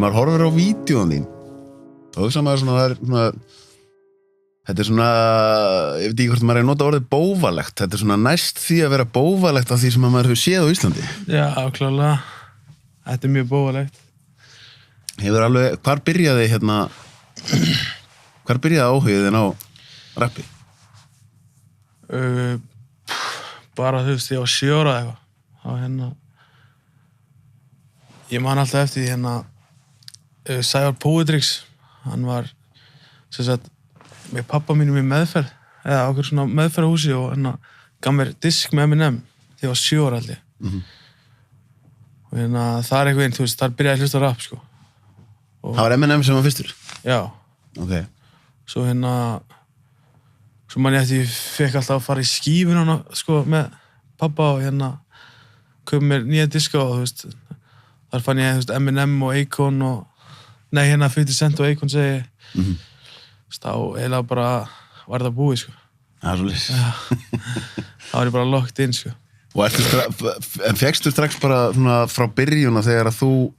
maður horfir á vídeóan þín og hugsa maður svona, það er svona þetta er svona, ég veit ekki hvort maður er að nota orðið bófalegt, þetta er svona næst því að vera bófalegt af því sem maður hefur séð á Íslandi. Já, klálega. Þetta er mjög bófalegt. Hefur alveg, hvar byrjaði áhugðin á rappi? Bara þú veist, ég var 7 ára eitthvað. Þá ég man alltaf eftir því Sævar Poetrix, hann var sem sagt með pappa mínum í meðferð eða okkur svona meðferðarhúsi og gaf mér disk með M&M þegar ég var 7 ára allir. Og það er eitthvað þú veist, þar byrjaði að hlusta á rap, sko. Og, það var M&M sem var fyrstur? Já. Ok. Svo svo man ég eftir ég fekk alltaf að fara í skífuna, sko, með pappa og kaupa mér nýja diska og þú veist, þar fann ég, þú veist, M&M og Akon og, nei, 50 Cent og Akon segi, þá eiginlega bara var það búið, sko. Það er svolítið. Já. Það var ég bara locked in, sko. Og en fékkstu strax bara svona frá byrjun þegar að þú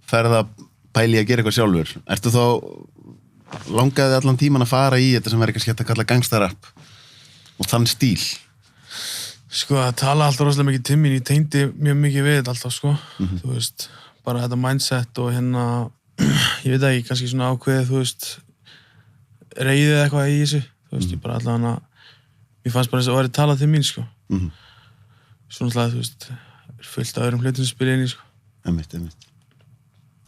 ferð að pæli að gera eitthvað sjálfur? Ertu þá, langaði allan tíman að fara í þetta sem verður kannski hægt að kalla gangstarapp og þann stíl? Sko, það tala alltaf rosalega mikið til mín, ég tengdi mjög mikið við þetta alltaf, sko. Þú veist, bara þetta mindset og ég veit ekki, kannski svona ákveðið, þú veist, reiðið eitthvað í þessu, þú veist, ég bara allavega mér fannst bara þess að verið talað til mín, sko. Svo náttúrulega, þú veist, fullt af öðrum hlutum sem spila inn í, sko. Einmitt.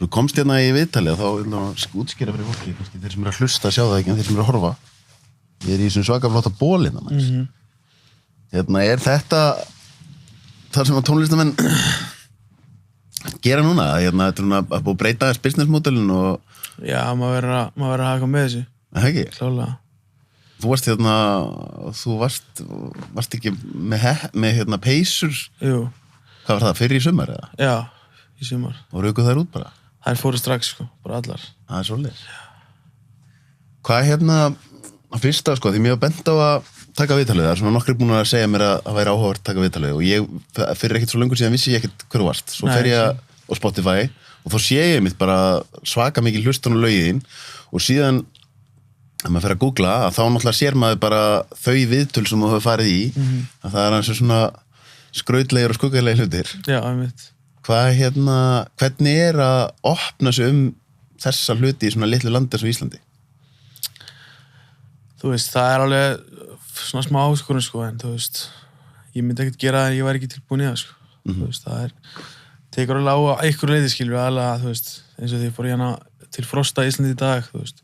Þú komst í viðtalið og þá útskýra fyrir fólki, kannski þeir sem eru að hlusta að sjá það ekki, en þeir sem eru að horfa. Ég er í þessum svaka flotta bólina, manns. Er þetta það sem að tónlistamenn gera núna? Þetta er svona að búið að breyta þess businessmodellin og... Já, maður verður að hafa eitthvað með þessu. Það ekki? Klálega. Þú varst ekki með peysur? Jú. Hvað var það, fyrir í sumar eða? Já, í sumar. Og raukuð þær út bara? Þær fóru strax, sko, bara allar. Það er svolítið. Hvað að fyrsta, sko, því mér var bent á að taka viðtalið, það er svona nokkrir búin að segja mér að væri áhugavert að taka viðtalið og ég, fyrir ekkert svo lengur síðan vissi ég ekkert hver þú varst. Svo fer ég á Spotify og þá sé ég mitt bara svaka mikið hlustun og lögin og síðan að maður fer að googla að þá náttúrulega sér maður bara þau viðtöl sem þú hefur farið í að það er eins og svona skrautlegir og skuggalegir hlutir. Já, einmitt. Hvernig er að opna sig þessa hluti í svona litlu landi eins og Íslandi? Þú veist, það er alveg svona smá áskorun, sko, en þú veist, ég myndi ekkert gera það en ég væri ekki tilbúin í það, sko. Þú veist, það tekur alveg á einhverju leiði, skilur við aðlega, þú veist, eins og því ég fór til Frosta í Íslandi í dag, þú veist.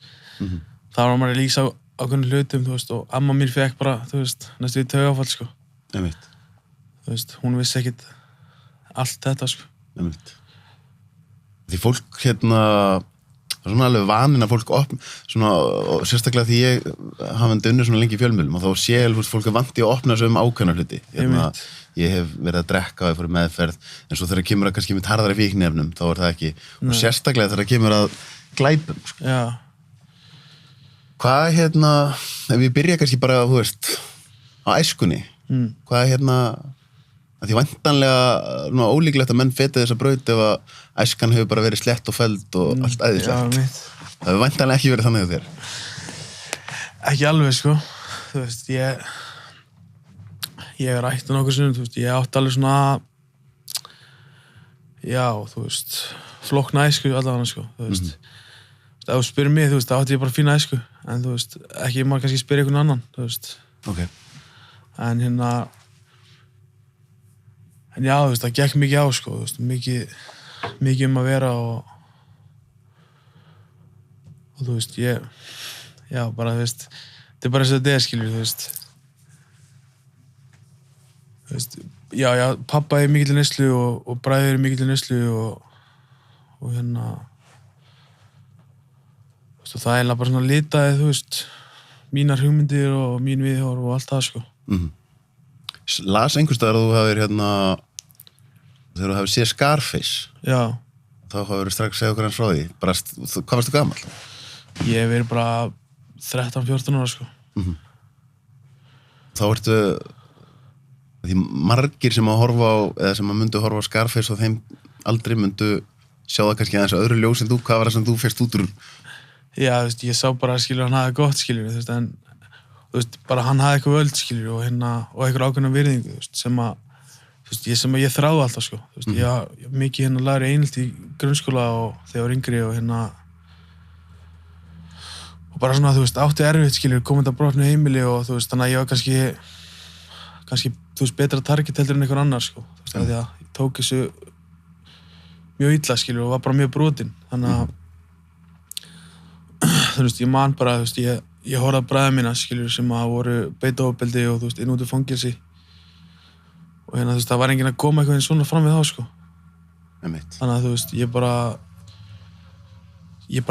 Það var maður að lýsa á hvernig hlutum, þú veist, og amma mín fekk bara, þú veist, næstu í taugaáfall, sko. Einmitt. Þú veist, hún vissi ekkert allt þetta, sko. Einmitt. Því fólk, það er svona alveg vaninn að fólk opna, svona, og sérstaklega því ég hafði unnið svona lengi í fjölmiðlum og þá sé fólk vandi að opna sig ákveðna hluti. Ég hef verið að drekka og ég fór í meðferð, en svo þegar kemur að kannski með harðari fíkniefnum, þá er það ekki. Og sérstaklega þegar kemur að glæpum, sko. Já. Hvað, ef ég byrja kannski bara, þú veist, á æskunni, hvað, að því væntanlega ólíklegt að menn feti þessa braut ef að æskan hefur bara verið slett og felld og allt æðislegt. Það hefur væntanlega ekki verið þannig á þér. Ekki alveg, sko. Þú veist, ég er ættan okkur sinnum, þú veist, ég átti alveg svona já, þú veist, flókna æsku allavega, sko, þú veist. Ef þú spyrir mig, þú veist, þá átti ég bara fína æsku, en þú veist, ekki maður kannski spyrir einhvern annan, þú veist. Ok. En en já, þú veist, það gekk mikið á, sko, þú veist, mikið að vera og þú veist, já, bara, þú veist, þetta er bara þess að þetta er, skilur, þú veist, já, pappa er mikill í neyslu og bræður er mikill í neyslu og þú veist, og það er eiginlega bara svona litaði, þú veist, mínar hugmyndir og mín viðhorf og allt það, sko. Las einhverstaðar að þú hafir þegar þú hafir séð Scarface. Já. Þá hafur strax segja okkur hans frá því. Bara, hvað varstu gamall? Ég hef verið bara 13-14 ára, sko. Þá ertu því margir sem að horfa á eða sem að myndu horfa á Scarface og þeim aldrei myndu sjá það kannski aðeins öðru ljós en þú, hvað var það sem þú fyrst út úr? Já, þú veist, ég sá bara, skilur, hann hafði gott, skilur, þú veist, en, þú veist, bara hann hafði eitthvað völd, skilur, og og eitthvað ákveðna virðingu, þú veist, sem ég þráði alltaf, sko, þú veist, ég mikið læri einhelti í grunnskóla og þegar ég var yngri og og bara svona, þú veist, átti erfitt, skilur, komandi að brotnu heimili og, þú veist, þannig að ég var kannski, þú veist, betra target heldur en einhver annar, sko, þú veist, því að ég tók þessu mjög illa, skilur, og var bara mjög brotinn, þannig að þú veist, ég man bara, þú veist, ég horfði að bræða mína, skilur, sem að voru beita ofbeldi og, þú veist, inn út úr fangelsi og þú veist, það var enginn að koma eitthvað svona fram við þá, sko. Þannig að, þú veist, ég bara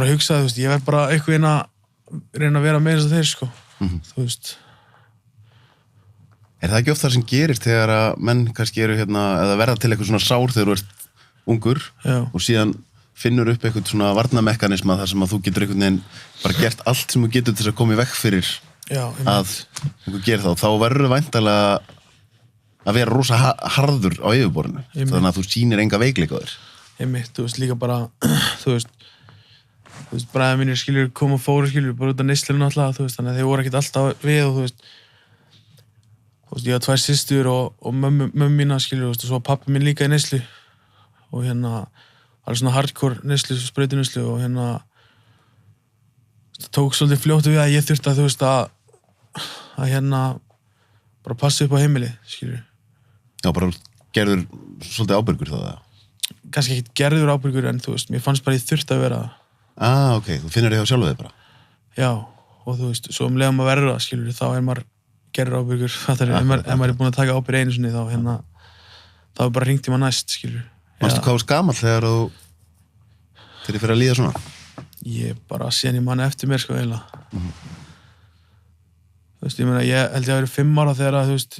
hugsaði, þú veist, ég verð bara eitthvað reyna að vera meira eins og þeir, sko, þú veist. Er það ekki oft það sem gerist þegar að menn kannski eru eða verða til eitthvað svona sár þegar þú ert ungur og síðan finnur upp eitthvað svona varnamekanisma þar sem að þú getur einhvern veginn bara gert allt sem þú getur til þess að koma í vekk fyrir að einhver gerir þá verður væntanlega að vera rosa harður á yfirborðinu þannig að þú sýnir enga veikleika á þér. Einmitt, þú veist, líka bara þú veist, bræður mínir, skilur, kom og fóru, skilur, bara út af neyslunum alltaf, þú veist, þannig að þeir voru ekkert alltaf við og þú veist, ég hafa 2 systur og mömmu mína, skilur, og svo pappi minn líka í neyslu og alveg svona hardcore neyslu, sprautuneyslu og það tók svolítið fljótt við að ég þurfti að, þú veist, að bara passa upp á heimili, skilur. Já, bara gerður svolítið ábyrgur þá það? Kannski ekkert gerður ábyrgur en, þú veist, mér fannst bara ég þurfti að vera ok, þú finnur þig á sjálfu þig bara? Já, og þú veist, svo leiðum að verða, skilur, þá maður gerður ábyrgur, ef maður búinn að taka ábyrg einu sinni, þá bara hringt í maður næst, skilur. Manstu hvað varst gamall þegar þú fyrir að líða svona? Ég bara síðan ég manni eftir mér, sko, eiginlega. Þú veist, ég meina, ég held ég að vera 5 ára þegar að, þú veist,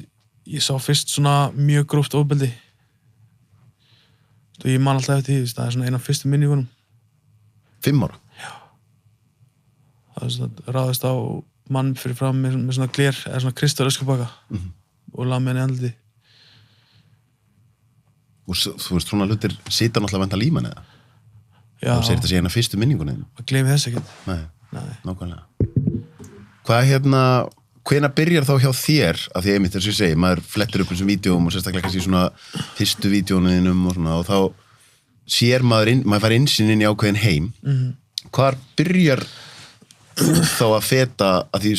ég sá fyrst svona mjög gróft ofbeldi. Og ég man alltaf eftir því, það er svona eina af fyrstu minningunum. 5 ára? Já. Það er svona, ráðist á mann fyrir fram með svona gler, eða svona kristal öskubaka og lað með henni andliti. Og þú veist, svona hlutir sita náttúrulega vænta líman eða? Já. Þú segir þetta sé eina fyrstu minningunum. Að gleymi þess ekkert. Nei, nákvæmlega. Hvað hvenær byrjar þá hjá þér, af því einmitt þess að ég segi, maður flettir upp þessum vídeóm og sérstaklega kannski svona fyrstu vídeónuðinum og svona og þá sér maður fær innsýn inn í ákveðin heim. Hvar byrjar þú þá að feta að því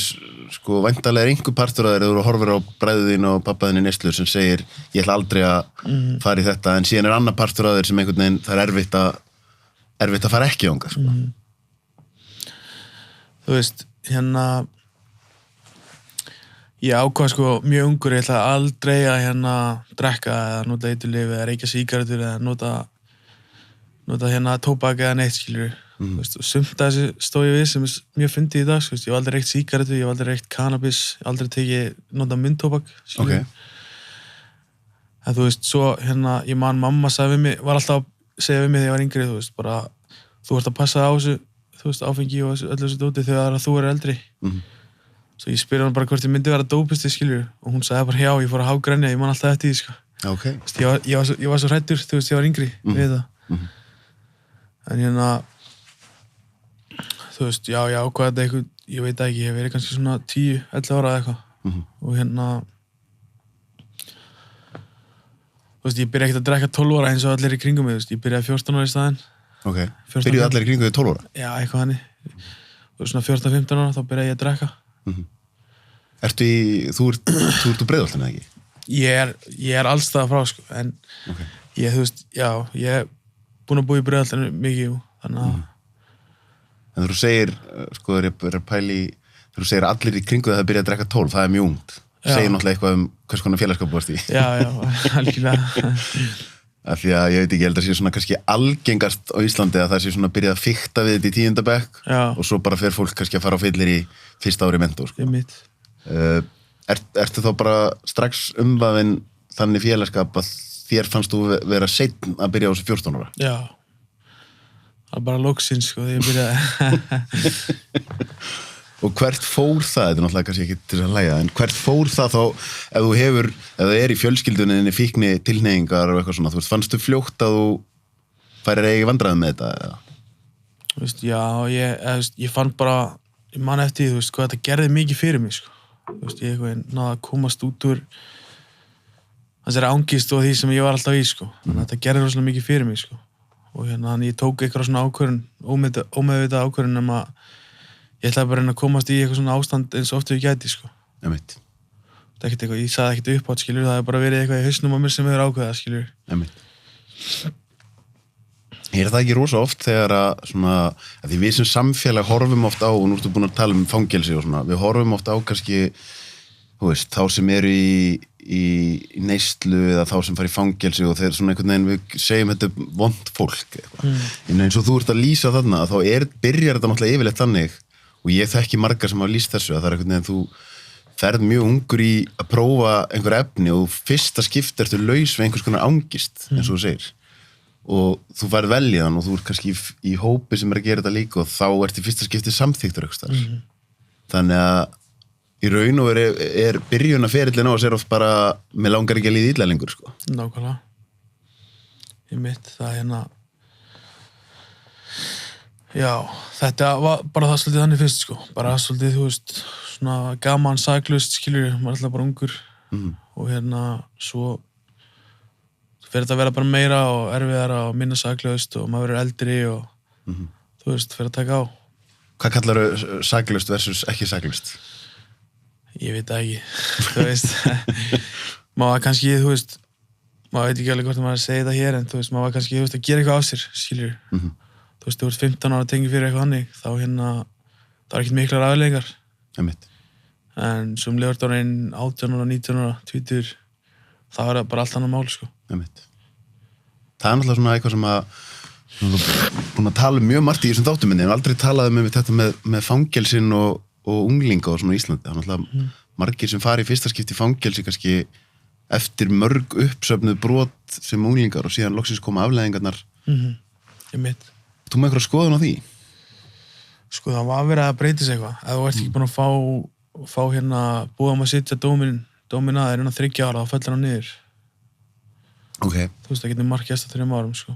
sko væntanlega er einhver partur að þeir eru að horfa á bræðuðin og pappaðin í neyslu sem segir ég ætla aldrei að fara í þetta en síðan er annar partur að þeir sem einhvern veginn það er erfitt að fara ekki ánga sko. Þú veist, ég ákvað sko mjög ungur, ég ætla aldrei að drekka eða nota eiturlyf eða reykja sígarettur eða nota tóbak eða neitt, skilur. Þú veist, og sumt að þessu stóð ég við sem er mjög fyndið í dag, sko, ég hef aldrei reykt sígarettu, ég hef aldrei reykt cannabis, aldrei nota munntóbak, skilur. En þú veist, svo ég man mamma sagði við mig, var alltaf að segja við mig þegar ég var yngri, þú veist, bara þú ert að passa á þessu, þú veist, áfengi og öllu þessu dóti þegar þú er eldri. Svo ég spyr hann bara hvort ég myndi vera dópisti, skilur, og hún sagði bara já, ég fór að hágrenja, ég man alltaf eftir því, sko. Okay. Ég var svo hræddur, þú veist, ég var yngri við það. En þú veist, já, hvað þetta eitthvað, ég veit ekki, ég hef verið kannski svona 10-11 ára eða eitthvað. Og þú veist, ég byrja ekkert að drekka 12 ára eins og allir í kringum mig, þú veist, ég byrjaði 14 ára í staðinn. Ok, byrjuðu allir í kringum þig 12 ára? Já, eitthvað hannig. Og svona 14-15 ára, þá byrjaði ég að drekka. Þú ert úr Breiðholtinu, eða ekki? Ég er allstaða frá, sko, en ég, þú veist, já, ég er búinn að búa í Breiðholtinu mikið, þannig að En þú segir, sko, þegar þú segir að allir í kringu það byrja að drekka 12, það er mjög ungt. Þú segir náttúrulega eitthvað hvers konar félagskap varst í. Já, algjörlega. Af því að ég veit ekki, ég held að sé svona kannski algengast á Íslandi að það sé svona byrjað að fikta við þetta í 10. bekk og svo bara fer fólk kannski að fara á fyllir í fyrsta ári mentó, sko. Ertu þá bara strax umvafinn þannig félagskap að þér fannst þú vera seinn að byrja á þessu 14 ára? Já. Það var bara loksins, sko, þegar ég byrjaði. Og hvert fór það, þetta er náttúrulega kannski ekki til að hlæja, en hvert fór það þá, ef það er í fjölskyldunni fíkni tilhneigingar og eitthvað svona, þú veist, fannstu fljótt að þú færir eigi vandræðum með þetta eða? Þú veist, já, ég fann bara, ég man eftir því, þú veist, hvað þetta gerði mikið fyrir mig, sko. Þú veist, ég eitthvað náði að komast út úr þessari angist og því sem ég var alltaf í, sko. Þannig að þetta gerði rosalega mikið fyrir mig, sko. Og þannig ég tók eitthvað svona ákvörðun, ómeðvitað ákvörðun að ég ætlaði bara að reyna að komast í eitthvað svona ástand eins og oft ég gæti, sko. Einmitt. Það er ekkert eitthvað, ég sagði ekkert upp átt, skilur, það hefur bara verið eitthvað í hausnum á mér sem hefur ákveðað, skilur. Einmitt. Það ekki rosa oft þegar að svona, að því við sem samfélag horfum oft á, og nú ertu búin að tala um fangelsi og svona, við horfum oft á kannski, þú veist, þá sem eru í neyslu eða þá sem fara í fangelsi og þeir svona einhvern veginn, við segjum þetta vont fólk eitthvað. En eins og þú ert að lýsa þarna, þá byrjar þetta náttúrulega yfirleitt þannig, og ég þekki margar sem hafa lýst þessu, að það er einhvern veginn þú ferð mjög ungur í að prófa einhver efni og fyrsta skipti ertu laus við einhvers konar angist, eins og þú segir. Og þú færð veljaðan og þú ert kannski í hópi sem að gera þetta líka og þá ert í fyrsta skipti samþyktur eitthvað þar. Þannig að í raun og er byrjun að ferillin á að sér oft bara með langar ekki að líða illa lengur, sko. Nákvæmlega. Ég mitt, það já, þetta var bara það svolítið þannig fyrst, sko. Bara svolítið, þú veist, svona gaman, saklaust, skilur, maður er alltaf bara ungur. Og svo fer þetta að vera bara meira og erfiðara og minna saklaust og maður verður eldri og þú veist, fer að taka á. Hvað kallarðu saklaust versus ekki saklaust? Ég veit það ekki, þú veist. Maður kannski, þú veist, maður veit ekki alveg hvort maður er að segja þetta hér, en þú veist, maður kannski, þú veist, að gera eitthvað á sér, skilur. Þú veist, þú ert 15 ára að tengja fyrir eitthvað hannig, þá það er ekkert miklar afleiðingar. Einmitt. En sem lefurt ára 18 ára, 19 ára, 20, þá er það bara allt annað mál, sko. Einmitt. Það er náttúrulega svona eitthvað sem að búin að tala mjög margt í þessum þáttum minni, en aldrei talaði með þetta með fangelsin og unglinga og svona í Íslandi. Það er náttúrulega margir sem fari í fyrsta skipti í fangelsi kannski eftir mörg uppsöfnuð brot sem unglingar og síðan loksins koma afleiðingarnar. Einmitt. Þú með eitthvað skoðun á því? Sko, það var verið að breyta sig eitthvað. Ef þú ert ekki búin að fá búið að sitja dóminn að þér 3 ára, þá fellir hann niður. Ok. Þú veist, það getur markjast á 3 árum, sko.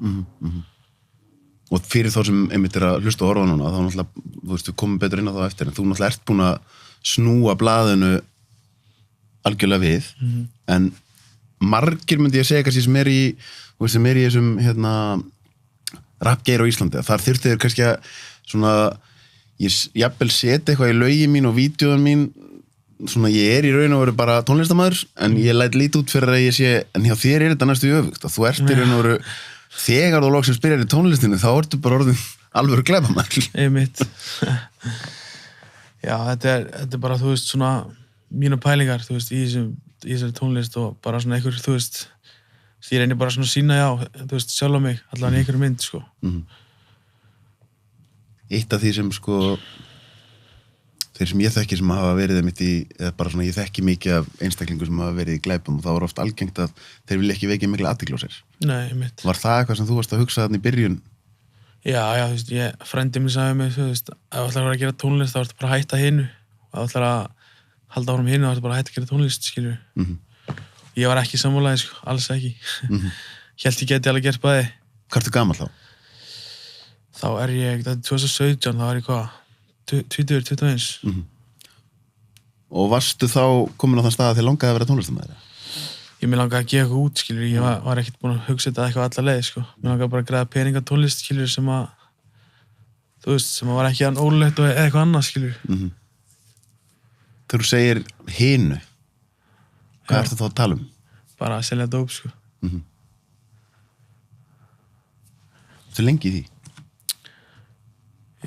Og fyrir þá sem einmitt er að hlusta og horfa núna, þá náttúrulega, þú veist, við komum betur inn á það eftir, en þú náttúrulega ert búin að snúa blaðinu algjörlega við, en margir myndi ég segja kannski sem er í þessum, rapgeir á Íslandi, þar þurfti þér kannski að svona, ég jafnvel setja eitthvað í lögin mín og vídeóin mín, svona ég er í raun og veru bara tónlistarmaður, en ég læt lítið út fyrir að ég sé, en hjá þér er þetta næstu öfugt, að þú ert í raun og veru, þegar þú loksins byrjar í tónlistinu, þá ertu bara orðin alvöru glæpamaður. Einmitt. Já, þetta er bara, þú veist, svona mína pælingar, þú veist, í þessari tónlist og bara svona einhver, þú veist, ég reynir bara svona að sína, já, þú veist, sjálf á mig, allavega í einhverju mynd, sko. Eitt af því sem, sko, þeir sem ég þekki sem hafa verið mitt í, eða bara svona ég þekki mikið af einstaklingum sem hafa verið í glæpum og það var oft algengt að þeir vilja ekki vekja mikla athygli á sér. Nei, mitt. Var það eitthvað sem þú varst að hugsa þarna í byrjun? Já, þú veist, frændi minn sagði mig, þú veist, ef þú ætlar að gera tónlist, þá ertu bara að hætta hinu. Og ef þú ætlar að halda áfram hinu, þá ertu bara að hætta að gera tónlist, skilur. Ég var ekki sammálaði, sko, alls ekki. Hélt ég geti alveg gert bæði. Hvað ertu gamall þá? Þá er ég, þetta er 2017, þá er ég hvað? 21. Og varstu þá komin á þann stað að þið langaði að vera tónlistarmaður? Mér langaði að gefa eitthvað út, skilur, ég var ekkert búin að hugsa þetta eitthvað alla leið, sko. Mér langaði bara að græða peninga tónlist, skilur, sem að, þú veist, sem að var ekki ólulegt og eitthvað annað, skilur. Þegar þú segir hinu, hvað ertu þá að tala um? Bara að selja dóp, sko. Þú lengi í því?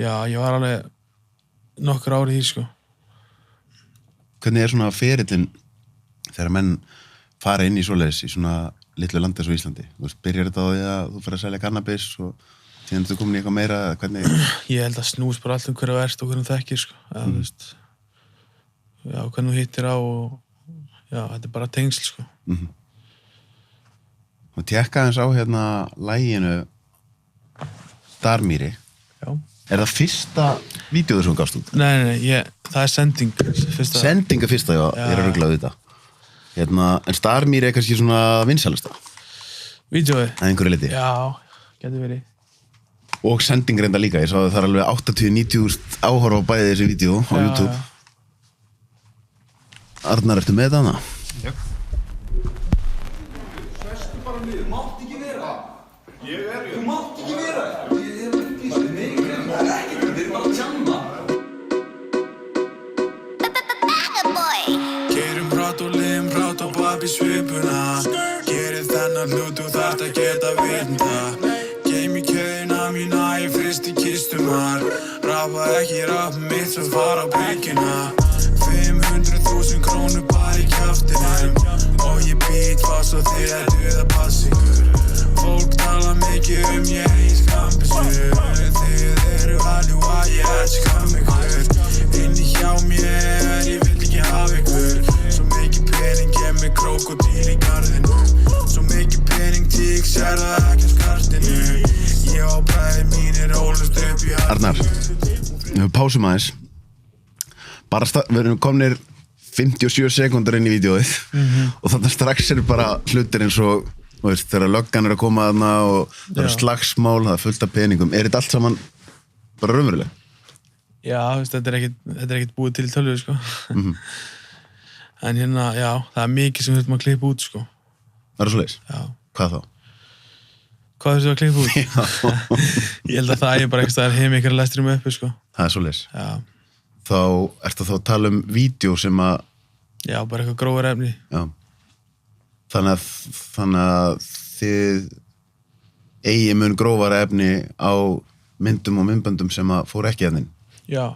Já, ég var alveg nokkur árið í því, sko. Hvernig er svona ferillinn þegar menn fara inn í svoleiðis í svona litlu landi eins og Íslandi? Þú veist, byrjar þetta á því að þú fyrir að selja kannabis og síðan ertu komin í eitthvað meira, eða hvernig? Ég held að snúst bara allt hverju þú ert og hverju þú þekkir, sko. Eða, þú veist, já, hvernig þú hittir á og já, þetta er bara tengsl, sko. Og tékka aðeins á laginu Starmýri. Já. Er það fyrsta vídeóður sem þú gafst út? Nei, það er sending. Fyrsta. Sendinga fyrsta, já, ég er að rugla við þetta. En Starmýri er kannski svona vinsælasta? Vídeóið? Að einhverju leyti? Já, getur verið. Og sending reynda líka, ég sá að það er alveg 80-90.000 áhorf á bæði þessi vídeo á YouTube. Arnar, ertu með þetta hana? Jöp. Svestu bara niður, mátt ekki vera. Þú mátt ekki vera. Ég er upplýst, það er ekkert, þið er bara að tjamma. Keyrum hratt og liðum hratt á babb í svipuna. Gerir þennan hlut, þú þarft að geta vitnda. Geim í kjöðina mína, ég frist í kistumar. Rappa ekki rapp mitt sem fara á byggina. 500.000 krónur bara í kjaftinum. Og ég být fast og þið ættuð að passa ykkur. Fólk tala mikið ég eins kampisur. Þið eru alveg að ég skam ykkur. Inni hjá mér, ég vill ekki hafa ykkur. Svo mikið pening, ég með krókódíl í garðinu. Svo mikið pening, tík, sér það ekki á skartinu. Ég og bræði mínir ólust upp í Arnar, við pásum aðeins. Við erum komnir 57 sekúndur inn í vídeóið og þannig strax bara hlutir eins og veist, þegar löggan að koma þarna og það eru slagsmál, það fullt af peningum. Er þetta allt saman bara raunveruleg? Já, veist, þetta er ekkert búið til tölvu, sko. En hérna, já, það er mikið sem við þurfum að klippa út, sko. Það er svoleiðis? Já. Hvað þá? Hvað þurfum við að klippa út? Ég held að það er bara eitthvað staðar heim ykkur að lestrum uppi, sko. Það er svoleiðis? Já. Þá ertu þá að tala um vídeo sem að... Já, bara eitthvað grófar efni. Já. Þannig að þið eigi mun grófara efni á myndum og myndböndum sem að fór ekki efnin. Já.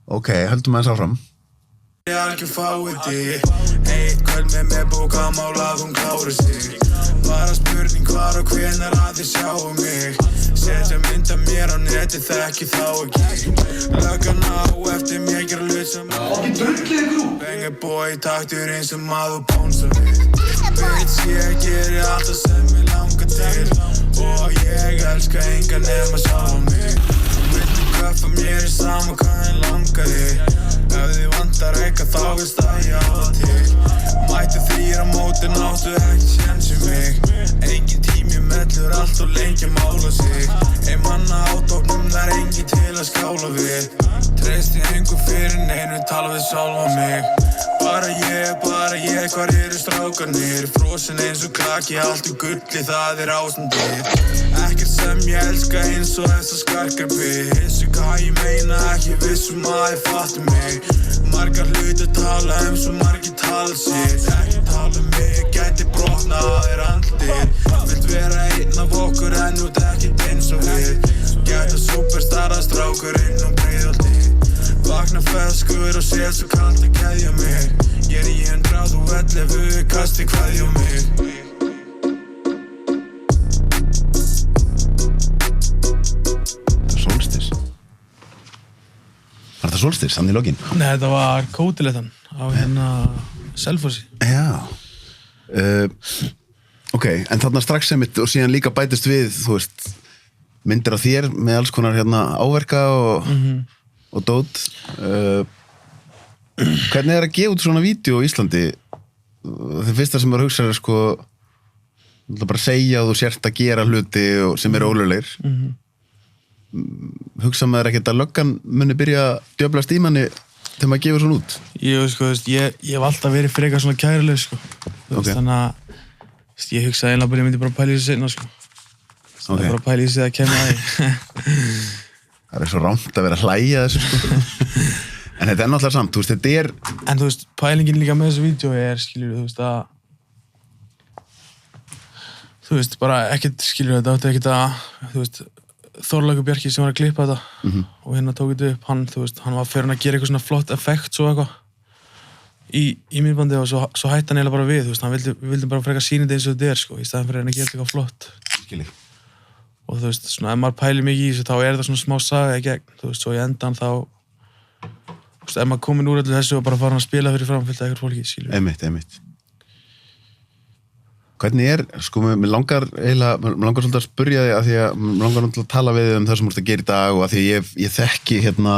Ok, höldum aðeins áfram. Ég er ekki fáiði. Eitt kvöld með bókamálað, hún klári sig. Bara spurning hvar og hvenær að þið sjáu mig. Setja mynda mér á neti, þekki þá ekki. Löggan á eftir mér gera hlut sem Ekki drullið ykkur út. Benga boy, taktur eins og maður bónsa við. Bitch, ég geri alltaf sem ég langar til. Og ég elska engan nema sjálfa mig. Þú viltu köffa mér í sama hvað en langar þig. Ef þið vantar eitthvað þá veist að ég á það til. Mættu þrír á móti, náttu ekki séns í mig. Engin tími mellur allt og lengi að mála sig. Ein manna á toppnum, það er engin til að skála við. Treysti einhver fyrir neinu, tala við sjálfa mig. Bara ég, hvar eru strákarnir? Frosin eins og klaki, allt gulli, það er ástandir. Ekkert sem ég elska eins og þessa skarkarpi. Hissu hvað ég meina, ekki vissum að ég fatti mig. Margar hluti tala svo margir tala sitt. Ekki tala mig, gæti brotna að þér andlir. Vilt vera einn af okkur en þú ekkert eins og við. Gæta superstara strákurinn og breiðaldi. Vakna feskur og sér svo kallt að keðja mig. Ég er í 111, kasti kveðja mig. Það er Solstis. Var þetta Solstis, hann í lokin? Nei, þetta var Kótilettan á hérna Selfossi. Já. Ok, en þarna strax sem og síðan líka bætist við, þú veist, myndir af þér með alls konar hérna áverka og dót. Hvernig er að gefa út svona vídeo í Íslandi? Það fyrsta sem maður hugsa er sko bara segja að þú sért að gera hluti sem eru ólöglegir. Hugsa maður ekkert að löggan muni byrja að djöflast í manni þegar maður gefur svona út? Ég hef alltaf verið frekar svona kæruleg, sko. Ok. Þannig að ég hugsaði einlega bara ég myndi bara pæla í þessu seinna, sko. Það er bara að pæla í þessu að kemja að því. Það er svo rámt að vera að hlæja þessu, sko. En þetta er náttúrulega samt, þú veist, þetta er... En þú veist, pælingin líka með þessu vídeo er, skilur, þú veist, þú veist, bara ekkert, skilur, þetta átti ekkert að, þú veist, Þorlákur Bjarki sem var að klippa þetta og hérna tók þetta upp, hann, þú veist, hann var fyrir að gera eitthvað svona flott effekt svo eitthvað í myndbandi og svo hætti hann eiginlega bara við, þú veist, við vildum bara frekar sýna þetta eins og þetta er, sko, í staðinn fyrir að gera eitthvað flott. Skilji. Og þú veist, svona, ef maður pælir mikið í þessu, þá er þetta svona smá saga í gegn, þú veist, svo í endan þá, þú veist, ef maður komin úr öllu þessu og bara farin að spila fyrir framfylgta eitthvað fólki, skilur. Einmitt. Hvernig er, sko, mér langar svolítið að spyrja þig að því að mér langar að tala við þig það sem þú ert að gera í dag og að því ég þekki hérna,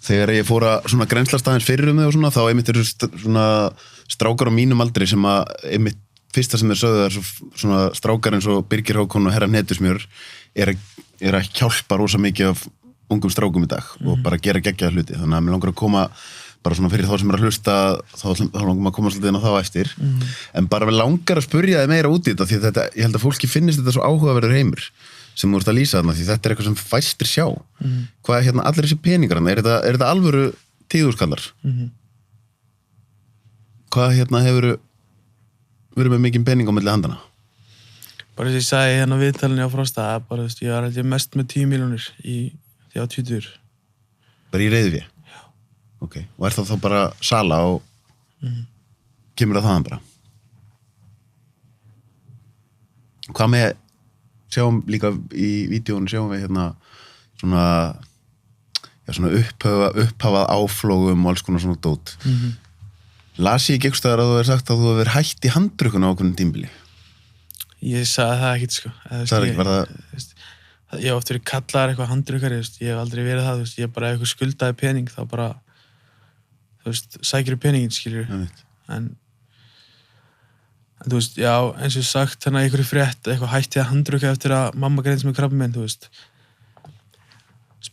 þegar ég fór að svona grennslast aðeins fyrir þig og svona, þá einmitt eru svona strákar á mínum aldri sem að einmitt fyrsta sem þeir sögðu er svona strákar eins og Birgir Hákon og Herra Hnetusmjör er að hjálpa rosa mikið af ungum strákum í dag og bara gera geggjaða hluti, þannig að mér langar að koma bara svona fyrir þá sem er að hlusta þá langar maður að koma svolítið inn á þá eftir en bara við langar að spurja þig meira út í þetta því þetta, ég held að fólki finnist þetta svo áhugaverður heimur sem þú ert að lýsa þarna því þetta er eitthvað sem fæstir sjá hvað er hérna allir þessi peningar er þetta alvöru tíðúskallar hvað hérna hefur verið með mikið pening á milli handana? Bara þess að ég sagði hérna á viðtalinu á Frosta bara, veist, ég var held ég mest með 10 milljónir því á 20 bara í reiðvíi? Já. Ok, og er það þá bara sala og kemur það þaðan bara? Hvað með sjáum líka í vídeónu sjáum við hérna svona upphafað áflógum og alls konar svona dót las ég ekki einhvers staðar að þú hefur sagt að þú hefur verið hætt í handrukkuna á okkur tímbili? Ég sagði það ekkert sko Það er ekki, var það? Ég hef oft verið kallaðar eitthvað handrukkari ég hef aldrei verið það, ég hef bara eitthvað skuldaði pening þá bara sækir peningin skilur en þú veist, já, eins og sagt hérna einhverju frétt, eitthvað hætti að handrukka eftir að mamma greindist með krabbamein, þú veist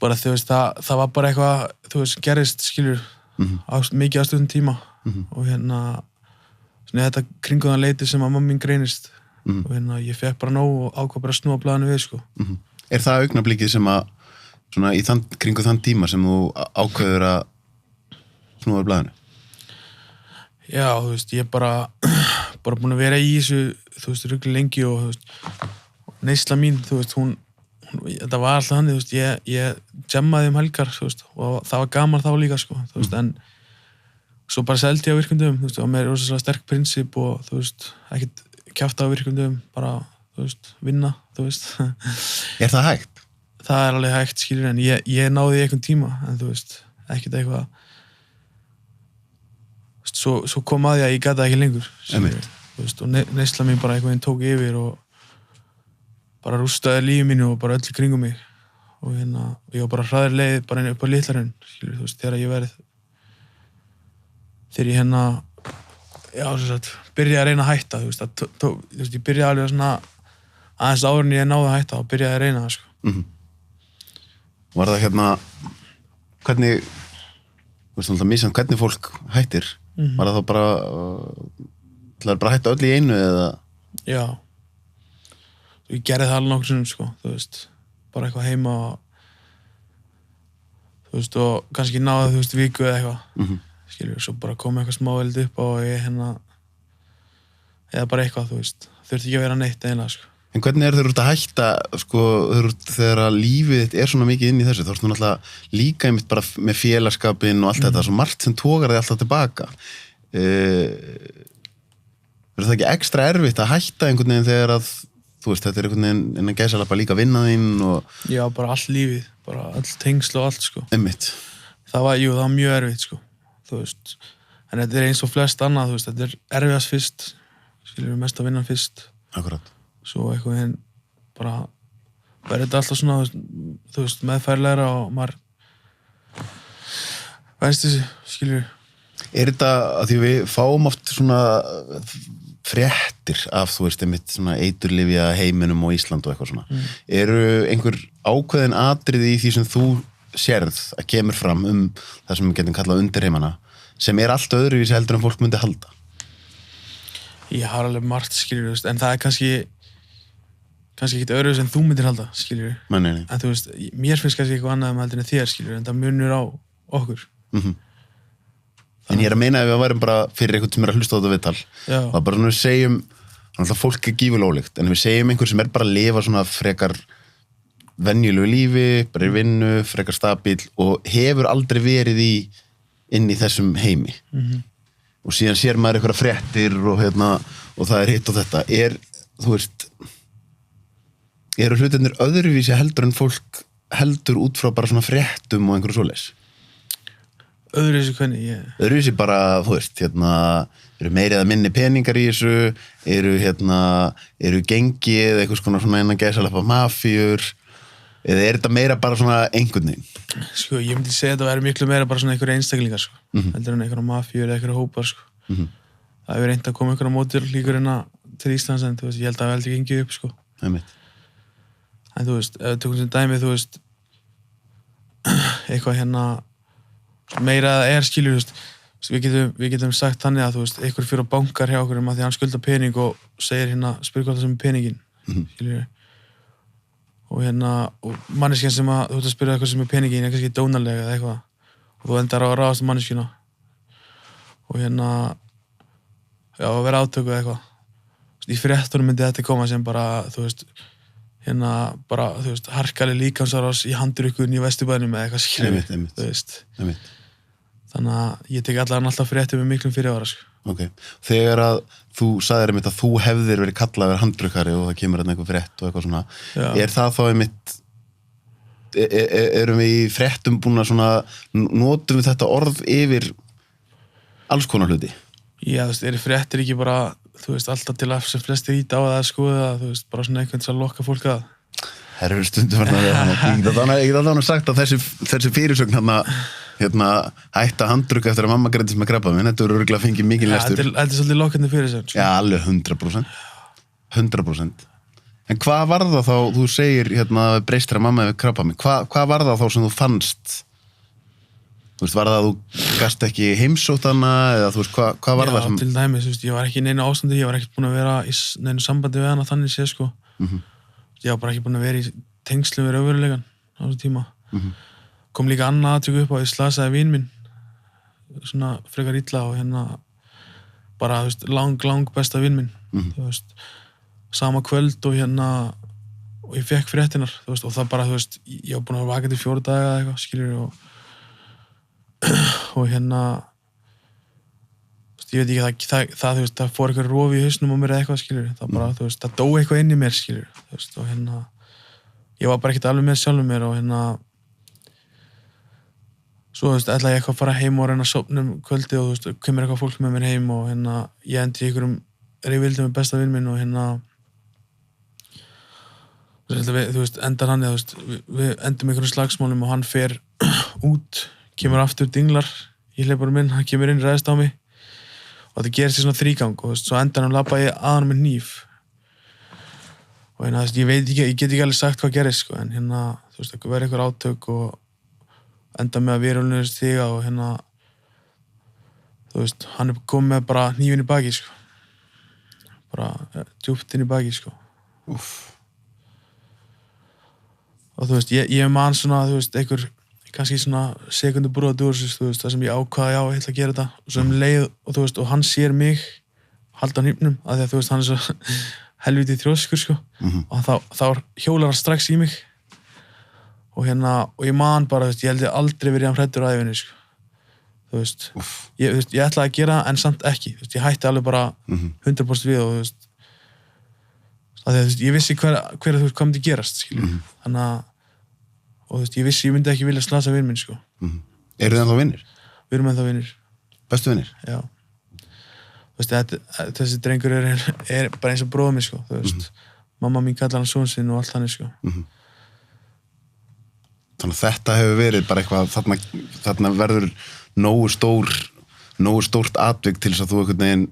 bara þú veist, það var bara eitthvað, þú veist, gerist skilur, mikið á stundum tíma og hérna svona þetta kringuðan leiti sem að mamma mín greinist og hérna ég fekk bara nóg og ákvað bara að snúa blaðinu við, sko Er það augnablikið sem að svona í kringu þann tíma sem þú ákveður að snúa blaðinu? Já, þú veist, ég bara búin að vera í þessu, þú veist, rugli lengi og, þú veist, neysla mín, þú veist, hún þetta var alltaf þannig, þú veist, ég jammaði helgar, þú veist, og það var gaman þá líka, sko, þú veist, en svo bara seldi ég á virkundum, þú veist, og mér er rosalega sterk prinsip og, þú veist, ekkert kjafta á virkundum, bara, þú veist, vinna, þú veist. Er það hægt? Það er alveg hægt, skilur, en ég náði í einhvern tíma, en þú veist, ekkert eitthvað svo kom að ég gæti ekki lengur veist, og neysla mín bara einhvern veginn tók yfir og bara rústaði lífið mínu og bara öll í kringum mig og hérna, ég var bara hraðir leið bara upp á Litlarhraun, skilur, þú veist, þegar ég hérna já, sem sagt, byrjaði að reyna að hætta, þú veist, ég byrjaði alveg svona aðeins áður en ég náði að hætta og byrjaði að reyna það, sko Var það hérna hvernig þú veist, alltaf misjafnt hvernig fólk hættir var það þá bara það er bara að hætta öll í einu eða? Já ég gerði það alveg nokkur sinnum, sko, þú veist bara eitthvað heima þú veist, og kannski náði, þú veist, viku eða eitthvað skilur, svo bara kom eitthvað smáveld upp og ég hérna eða bara eitthvað, þú veist, þurfti ekki að vera neitt eiginlega, sko. En hvernig er þeir út að hætta, sko, þegar að lífið þitt er svona mikið inn í þessu, þá ertu náttúrulega líka einmitt bara með félagskapinn og allt þetta, svo margt sem togar þig alltaf tilbaka. Er það ekki ekstra erfitt að hætta einhvern veginn þegar að, þú veist, þetta er einhvern veginn innan gæsalappa líka vinna þín og... Já, bara allt lífið, bara all tengsl og allt, sko. Einmitt. Það var mjög erfitt, sko, þú veist, en þetta er eins og flest annað, þú veist, þetta er erfiðast fyrst, skilur við mest að vinna fyrst. Akkurat. Svo eitthvað hinn bara verður þetta alltaf svona, þú veist, meðfærlegra og maður vænst þessi, skilur. Er þetta að því við fáum oft svona fréttir af, þú veist, einmitt svona eiturlyfja heiminum og Ísland og eitthvað svona. Eru einhver ákveðin atriði í því sem þú sérð að kemur fram það sem við getum kallað undirheimana sem er allt öðruvísi heldur en fólk myndi halda? Ég har alveg margt, skilur, en það er kannski ekkert öðruvísi en þú myndir halda, skilur. Nei. En þú veist, mér finnst kannski eitthvað annað heldur en þér, skilur, en það munur á okkur. En ég er að meina ef við værum bara fyrir einhvern sem er að hlusta á þetta viðtal, það bara svona við segjum, alltaf fólk er gífurlega, en við segjum einhver sem er bara að lifa svona frekar venjulegu lífi, bara í vinnu, frekar stabíl og hefur aldrei verið inn í þessum heimi. Og síðan sér maður einhverja fréttir og það er hitt og þetta. Þú veist, eru hlutirnir öðruvísi heldur en fólk heldur út frá bara svona fréttum og einhverju svoleiðis? Öðruvísi hvernig? Öðruvísi bara, þú veist, eru meiri eða minni peningar í þessu, eru gengi eða eitthvað svona innan gæsalappa mafíur, eða er þetta meira bara svona einhvern veginn? Sko, ég myndi segja að þetta væri miklu meira bara svona einhverja einstaklingar, sko. Heldur en einhverja mafíur eða einhverja hópar, sko. Það hefur reynt að koma einhverja mótir líkur en að til Íslands en þú veist, ég held að það veldi gengið upp sko. Einmitt. En þú veist, ef við tökum sem dæmi, þú veist eitthvað hérna meira eða skilur, þú veist við getum sagt þannig að þú veist, einhver fyrir á bankar hjá okkur að því hann skuldar pening og segir hérna, spyr hvað það sem er peningin skilur og hérna, og manneskjan sem að þú ert að spyrja eitthvað sem er peningin er kannski dónalega eða eitthvað og þú endar á að ráðast um manneskjuna og hérna já, að vera átöku eða eitthvað í fréttunum myndi þetta koma sem bara þú veist, hérna bara þú veist, harkaleg líkamsárás í handrukkunni í Vesturbænum eða eitthvað skilur þú veist þannig að ég tek alltaf fréttum með miklum fyrirvara sko. Ok, þegar að þú sagðir einmitt að þú hefðir verið kallaður handrukkari og það kemur einhver frétt og eitthvað svona er það þá einmitt erum við í fréttum búin að svona notum við þetta orð yfir alls konar hluti? Já, þú veist, eru fréttir ekki bara þú veist, alltaf til að sem flestir íta á það að skoða þú veist, bara svona einhvern til að lokka fólk að Það eru stundum verið ég get alveg sagt að þessi fyrirsögn hérna hætta handrukka eftir að mamma greindist með krabbamein, þetta eru örugglega fengið mikið lestur. Þetta er svolítið lokkandi fyrirsögn. Já, alveg 100%. 100%. En hvað var það þá, þú segir hérna breyst þér að mamma hefur krabbamein, hvað var það þá sem þú fannst? Þú veist, var það að þú gast ekki heimsótt hana eða þú veist, hvað var það sem... Já, til dæmis, þú veist, ég var ekki í neinu ástandi, ég var ekkert búin að vera í neinu sambandi við hana þannig séð, sko. Ég var bara ekki búin að vera í tengslum við raunveruleikann á þessu tíma. Kom líka annað atvik upp á, ég slasaði vin minn, svona frekar illa og hérna bara, þú veist, lang besta vin minn, þú veist, sama kvöld og hérna, og ég fekk fréttinar, þú veist, og það bara, þú veist, ég var búin að vera vakandi í 4 daga eða eitthvað, skilur og hérna ég veit ekki, það þú veist, það fór eitthvað rofi í hausnum á mér eða eitthvað, skilur það bara, þú veist, það dó eitthvað inn í mér, skilur þú veist, og hérna ég var bara ekkert alveg með sjálfum mér og hérna svo, þú veist, ætlaði ég eitthvað að fara heim og reyna að sofna um kvöldi og þú veist, kemur eitthvað fólk með mér heim og hérna, ég endi í einhverjum rifrildi með besta vin minn og hérna þú veist, endar hann, þú veist, við endum einhverjum slagsmálum og hann fer út kemur aftur dinglar í hleyparum minn, hann kemur inn, ræðist á mig og þetta gerist í svona 3-gang og þú veist, svo endar hann labba ég að hann með hníf og hérna, þú veist, ég veit ekki, ég get ekki alveg sagt hvað gerist, sko, en hérna, þú veist, það verður einhver átök og enda með að vírulunir stiga og hérna, þú veist, hann er komið með bara hnífinn í baki, sko, bara djúpt inn í baki, sko. Úff. Og þú veist, ég man svona, þú veist, einhver kannski svona sekundu brot úr þú veist, það sem ég ákvaði á að ég ætla að gera þetta og svo leið og þú veist, og hann sér mig halda hnífnum, af því að þú veist, hann er svo helviti þrjóskur, sko og þá hjólar hann strax í mig og hérna, og ég man bara, þú veist, ég held ég aldrei verið hann hræddur á ævinni, sko þú veist, þú veist, ég ætlaði að gera en samt ekki, þú veist, ég hætti alveg bara 100% við og þú veist af því að þú veist, ég vissi hver þú veist, hvað myndi gerast, skilur þannig að og þú veist, ég vissi ég myndi ekki vilja slasa vin minn, sko. Eru þið ennþá vinir? Við erum ennþá vinir. Bestu vinir? Já. Þú veist, þessi drengur er bara eins og bróðir minn, sko. Þú veist, mamma mín kallar hann son sinn og allt þannig, sko. Þannig að þetta hefur verið bara eitthvað, þarna verður nógu stórt atvik til þess að þú einhvern veginn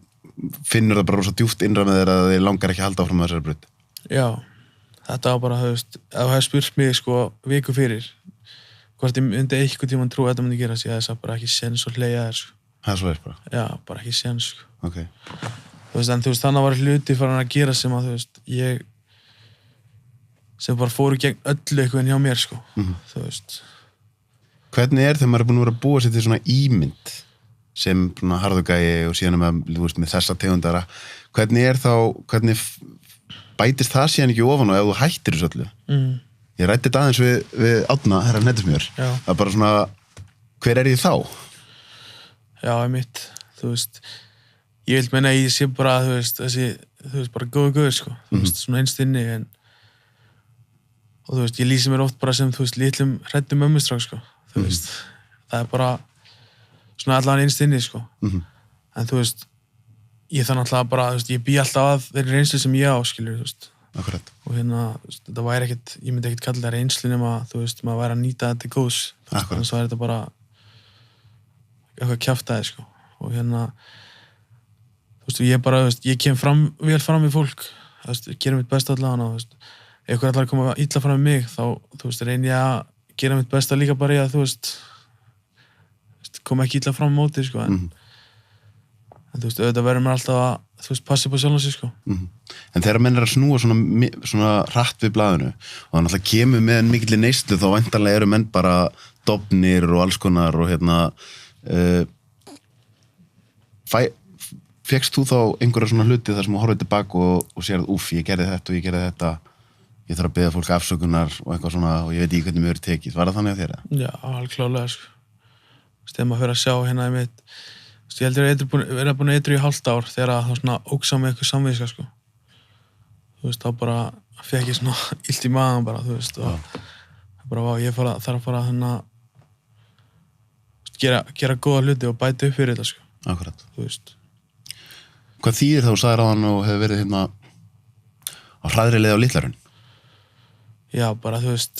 finnur það bara rosa djúpt innra með þér að þið langar ekki að halda áfram með þessari braut. Já. Þetta var bara, þú veist, ef þú hefði spurt mig, sko, viku fyrir, hvort ég myndi einhvern tímann trú að þetta myndi gerast, ég hefði sagt bara ekki séns og hleyja þér, sko. Það er svo bara? Já, bara ekki séns, sko. Ok. Þú veist, en þú veist, þannig var hluti farin að gera sem að, þú veist, sem bara fóru gegn öllu einhvern hjá mér, sko. Þú veist. Hvernig þegar maður er búin að vera að búa sér til svona ímynd sem svona harðugæi og síðan með þessa tegundara, hvernig bætist það síðan ekki ofan og ef þú hættir þessu öllu. Ég ræddi þetta aðeins við Árna, herra Nettismjör. Það er bara svona, hver er ég þá? Já, einmitt. Þú veist, ég vil meina að ég sé bara, þú veist, bara góður, sko. Þú veist, svona einst inni, en og þú veist, ég lýsi mér oft bara sem, þú veist, litlum hræddum mömmustrák, sko. Þú veist, það er bara svona allan einst inni, sko. En þú veist, ég þannig alltaf bara, þú veist, ég bý alltaf að þeirri reynslu sem ég á, skilur, þú veist. Akkurat. Og hérna, þetta væri ekkert, ég myndi ekkert kalla það reynslu nema, þú veist, maður væri að nýta þetta til góðs. Akkurat. Þannig að þetta bara eitthvað kjaftaði, sko. Og hérna, Þú veist, ég bara, þú veist, ég kem vel fram við fólk, þú veist, gera mitt besta allavega, þú veist, ef ykkur allar koma illa fram við mig, þá, þú veist, reyni ég að gera mitt besta líka bara í að, þú veist, koma ekki illa fram á móti, sko, en þú veist, auðvitað verður maður alltaf að, þú veist, passa upp á sjálfan sig, sko. En þegar menn að snúa svona hratt við blaðinu og það náttúrulega kemur með mikilli neyslu þá væntanlega eru menn bara dofnir og alls konar og fékkst þú þá einhverja svona hluti þar sem þú horfir tilbaka og sérð, ég gerði þetta og ég gerði þetta, ég þarf að biðja fólk afsökunar og eitthvað svona og ég veit ekki hvernig mér verið tekið. Var það þannig á þér? Já, alveg klárlega, sko. Þú veist, ef maður fyrir að sjá hérna í mitt, ég heldur að vera búin að eitru í hálft ár þegar það svona ógsa með eitthvað samviska, sko. Þú veist, þá bara fekk ég svona illt í maðan bara, þú veist, og bara, ég þarf að fara að gera góða hluti og bæta upp fyrir þetta, sko. Akkurat. Þú veist. Hvað þýðir þá, sagðir áðan og hefur verið hérna á hraðri leið á Litla-Hraun? Já, bara, þú veist,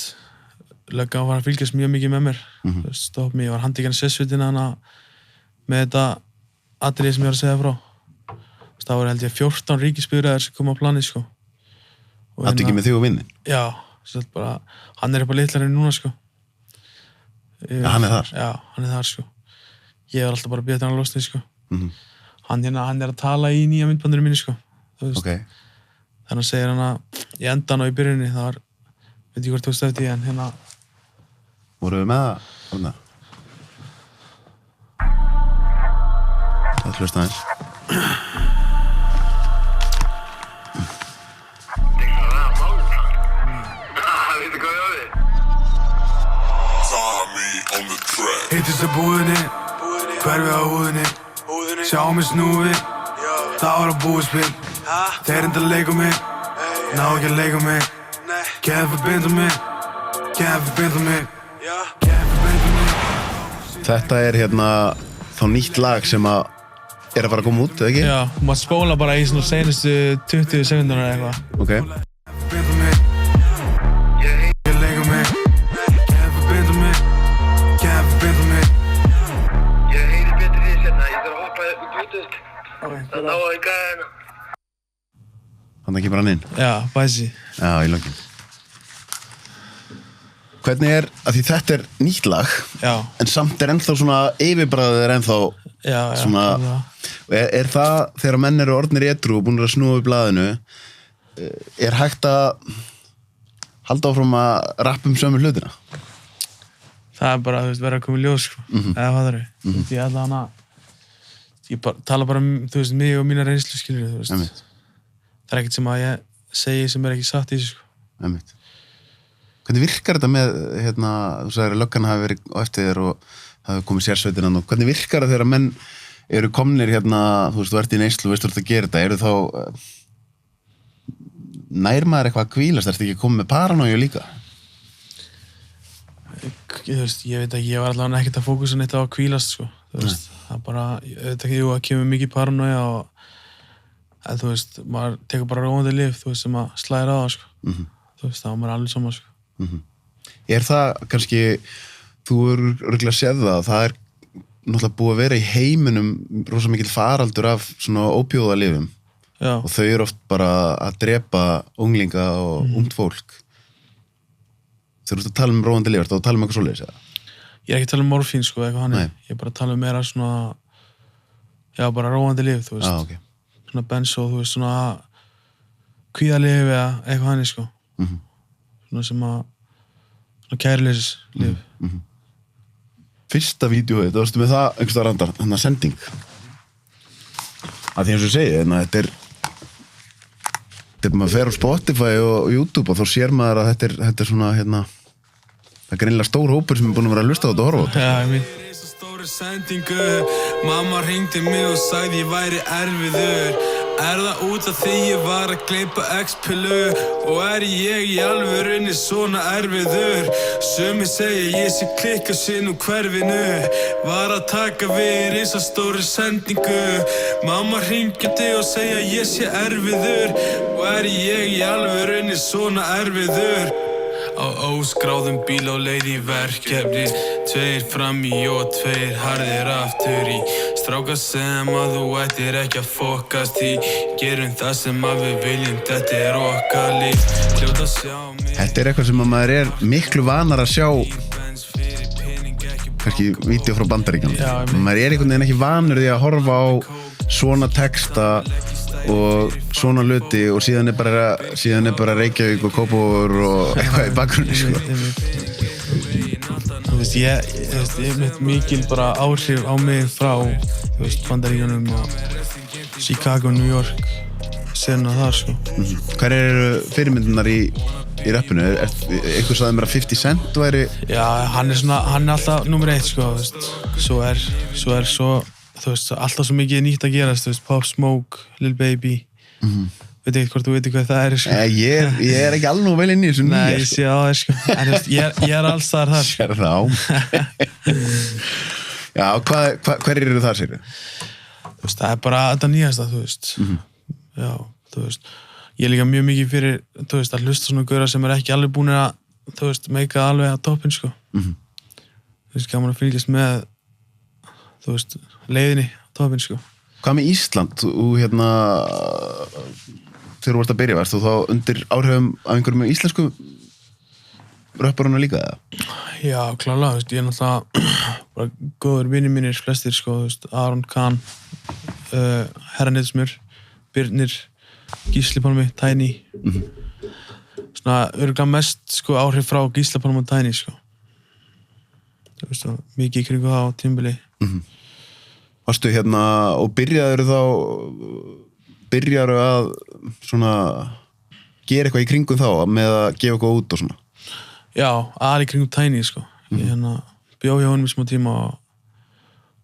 löggan var að fylgjast mjög mikið með mér, þú veist, stopp mig, ég var handtekinn í sessvitina hana með þetta atriði sem ég var að segja frá. Það voru held ég 14 ríkisbifreiðar sem kom á planið, sko. Hattu ekki með þig og vinnin? Já, bara, hann upp á Litla-Hraun núna, sko. Já, hann þar? Já, hann þar, sko. Ég var alltaf bara að bíða til hann að losna, sko. Hann að tala í nýja myndbandinu mínu, sko. Okay. Þannig að segir hann að í endan og í byrjunni, það var, veit ég hvort þú stöfði í, en hérna... Voru við með það? Þarna? Það hlusta aðeins. Hittist á búðinni, hverfi á húðinni, sjá mig snúfi, það var að búiðspil. Þeir enda að leika mig, ná ekki að leika mig, can't forbinda mig, can't forbinda mig, can't forbinda mig. Þetta hérna þá nýtt lag sem að fara að koma út, eða ekki? Já, maður spóla bara í svona senustu 20 sekundunar eða eitthvað. Ok. Þannig ekki bara hann inn? Já, bæsi. Já, í lokin. Hvernig að því þetta nýtt lag, já. En samt ennþá svona yfirbragðið ennþá já, svona, er það þegar menn eru orðnir edrú og búin að snúa við blaðinu, hægt að halda áfram að rappa sömu hlutina? Það bara, þú veist, verið að koma í ljós, sko. Eða hvað það eru. Því ég tala bara þú veist, mig og mína reynslu, skilur, þú veist. Það ekkert sem að ég segi sem ekki satt í þessu, sko. Einmitt. Hvernig virkar þetta með, þú sagðir að löggan hafi verið á eftir þér og það hafi komið sérsveitin og hvernig virkar þetta þegar menn eru komnir þú veist, þú ert í neyslu og veist þú ert að gera þetta, eru þá nær maður eitthvað að hvílast, ertu ekki komið með paranoju líka? Þú veist, ég veit ekki, ég var allavega ekkert að fókusa neitt á að hvílast, sko. Þú veist, það bara, ég veit ekki, það kemur mikið paranoja en þú veist, maður tekur bara róandi lyf, þú veist, sem að slæðir á það, sko. Þú veist, það var maður alveg saman, sko. Er það kannski, þú eru örugglega séð það náttúrulega búið að vera í heiminum rosa mikill faraldur af svona ópíóðalyfjum og þau eru oft bara að drepa unglinga og ungt fólk. Þegar þú ert að tala róandi lyf, þá tala eitthvað svoleiðis, eða? Ég ekki að tala morfín, sko, eitthvað hannig. Ég er bara að tala meira svona, já, bara róandi lyf, þú veist. Okay. Svona benzo, þú veist, svona kvíðalyf eða eitthvað hannig, sko. Svona sem að svona kærleisis-lyf. Fyrsta vídeóið, þú varstu með það einhvers staðar andar, þannig að sending. Að því eins og ég segi, þetta maður fer á Spotify og YouTube og þá sér maður að þetta er svona, það er greinilega stór hópur sem er búin að vera að hlusta á þetta og horfa á þetta. Já, ég mín. Mamma hringdi mig og sagði ég væri erfiður. Er það út af því ég var að gleypa X-pillu og ég í alvörunni svona erfiður? Sumir segja ég sé klikka sinn úr hverfinu. Var að taka við risastóri sendingu. Mamma hringdi og segja ég sé erfiður og ég í alvörunni svona erfiður? Á óskráðum bíl og leið í verkefni 2 fram í og 2 harðir aftur í Strákar sem að þú ættir ekki að fokast í Gerum það sem að við viljum, þetta okkar líf Hljóta sjá mig Þetta eitthvað sem að maður miklu vanar að sjá kannski vídeo frá Bandaríkjunum. Maður einhvern veginn ekki vanur því að horfa á svona texta og svona hluti og síðan bara Reykjavík og Kópavogur og eitthvað í bakgrunni sko. Þú veist, ég mitt mikil bara áhrif á mig frá Bandaríkjunum og Chicago, New York sena þar sko. Hver eru fyrirmyndunar í rappinu? Einhver sagði mér að 50 Cent væri... Já, hann er alltaf nummer 1 sko, þú veist. Svo er þú veist, alltaf svo mikið nýtt að gerast, þú veist, Pop Smoke, Lil Baby. Veit ekki hvort þú veit hvað það sko. Ég ekki alveg nú vel inn í þessu nýja. Nei, ég sé á það sko. En þú veist, ég alls þar. Sér það á. Já, hverjir eru þar, segirðu? Þú veist, það bara þetta nýjasta, þú veist. Já, þú veist. Ég er líka mjög mikið fyrir, þú veist, að hlusta svona gauðra sem ekki alveg búin að, þú veist, meika alveg að toppinn, sko. Þú veist, gaman að fylgjast með, þú veist, leiðinni að toppinn, sko. Hvað með Ísland? Þú, þegar þú varst að byrja, varst þú þá undir áhrifum af einhverjum íslensku röpparuna líka, eða? Já, klárlega, þú veist, ég er náttúrulega bara góður vinir mínir, flestir, sko, þú veist, Aron Kahn, Herranetsmjör, Birnir, Gísli Pálmi, Tiny svona örugglega mest sko áhrif frá Gísli Pálmi og Tiny sko þú veist það, mikið í kringu það á tímabili Varstu og byrjaðu að svona gera eitthvað í kringum þá með að gefa eitthvað út og svona Já, aðal í kringum Tiny sko ég bjó hjá honum í smá tíma og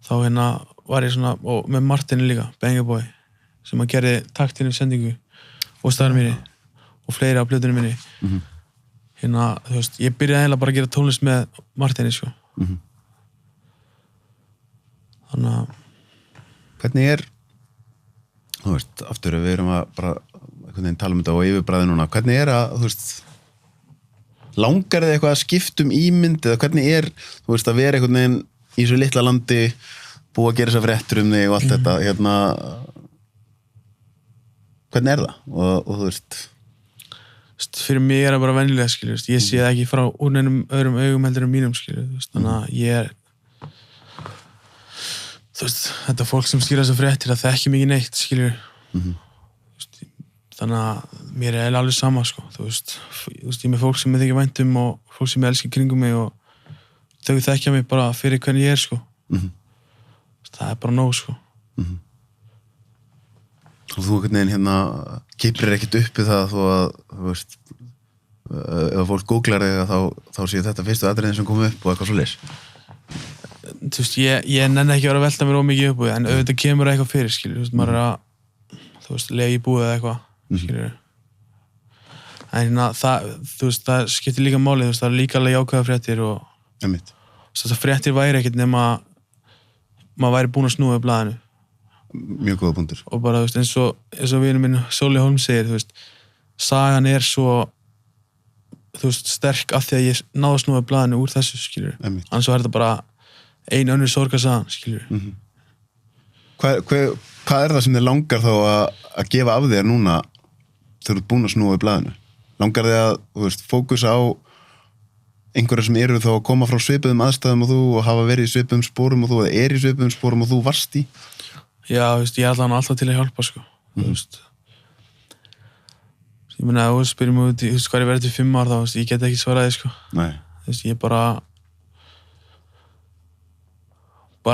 þá var ég svona og með Martini líka, Banger Boy sem að gerði taktinu sendingu og staðar minni og fleiri á plötunum minni þú veist, ég byrjaði eiginlega bara að gera tónlist með Martini sko þannig að hvernig þú veist, aftur við erum að bara einhvern veginn tala um þetta og yfirbræði núna hvernig að, þú veist langar þið eitthvað að skipta ímynd eða hvernig þú veist, að vera einhvern veginn í svo litla landi búið að gera þess að fréttur þig og allt þetta hvernig það? Og þú veist fyrir mig það bara venjulega skilur, ég sé það ekki frá úr neinum öðrum augum heldur en mínum skilur, þannig að ég þú veist, þetta fólk sem skýra þessar fréttir það þekki mikið neitt skilur þannig að mér er alveg sama sko, þú veist ég er með fólk sem ég þykir vænt og fólk sem ég elskir kringum mig og þau þekkja mig bara fyrir hvernig ég sko það er bara nóg sko og þú einhvern veginn kiprir ekkert upp í það þó að þú veist ef fólk googlar þig þá séu þetta fyrstu atriðin sem kom upp og eitthvað svoleiðis þú veist, ég nenni ekki að vera að velta mér ómikið upp en auðvitað kemur eitthvað fyrir skilur, þú veist, maður að þú veist, lega í búið eða eitthvað skilur en það skiptir líka máli, þú veist, það er líka alveg jákvæða fréttir og þetta fréttir væri ekkert nema maður væri búinn að snúa í blaðinu mjög góða punktur og bara, þú veist, eins og vinur minn Sóli Hólm segir, þú veist sagan svo þú veist, sterk af því að ég náði að snúa í blaðinu úr þessu, skilur annars var þetta bara ein önnur sorgarsagan, skilur Hvað það sem þið langar þá að gefa af þér núna þegar þú ert búin að snúa í blaðinu? Langar þið að, þú veist, fókusa á einhverja sem eru þá að koma frá svipuðum aðstæðum og þú og hafa verið í svipuðum sporum og þú eða í svipuðum sporum og þú varst í? Já, þú veist, ég er alltaf til að hjálpa, sko. Þú veist. Ég meina, þú spyrir mig út í, þú veist, hvað ég verið til 5 ár þá, þú veist, ég get ekki svaraði, sko. Nei. Þú veist, ég bara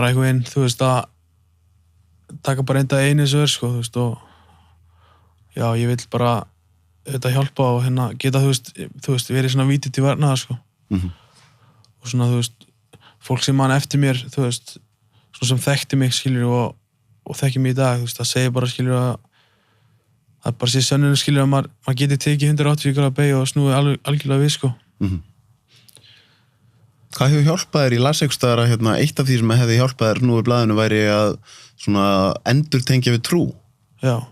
eitthvað einn, þú veist, að taka bara einu þessu sko, þú veist, og já, ég vil bara þetta hjálpa og geta, þú veist, verið svona vítið til varnaðar, sko. Og svona, þú veist, fólk sem man eftir mér, þú veist, svona sem þekkti mig, skilur, og þekki mig í dag, þú veist, það segir bara, skilur, að bara sé sönnunum, skilur, að maður geti tekið 180 gráða beygju og snúið algjörlega við, sko. Hvað hefur hjálpað þér? Ég las einhvers staðar að eitt af því sem hefði hjálpað þér nú í blaðinu væri að svona endurtengja við trú. Já.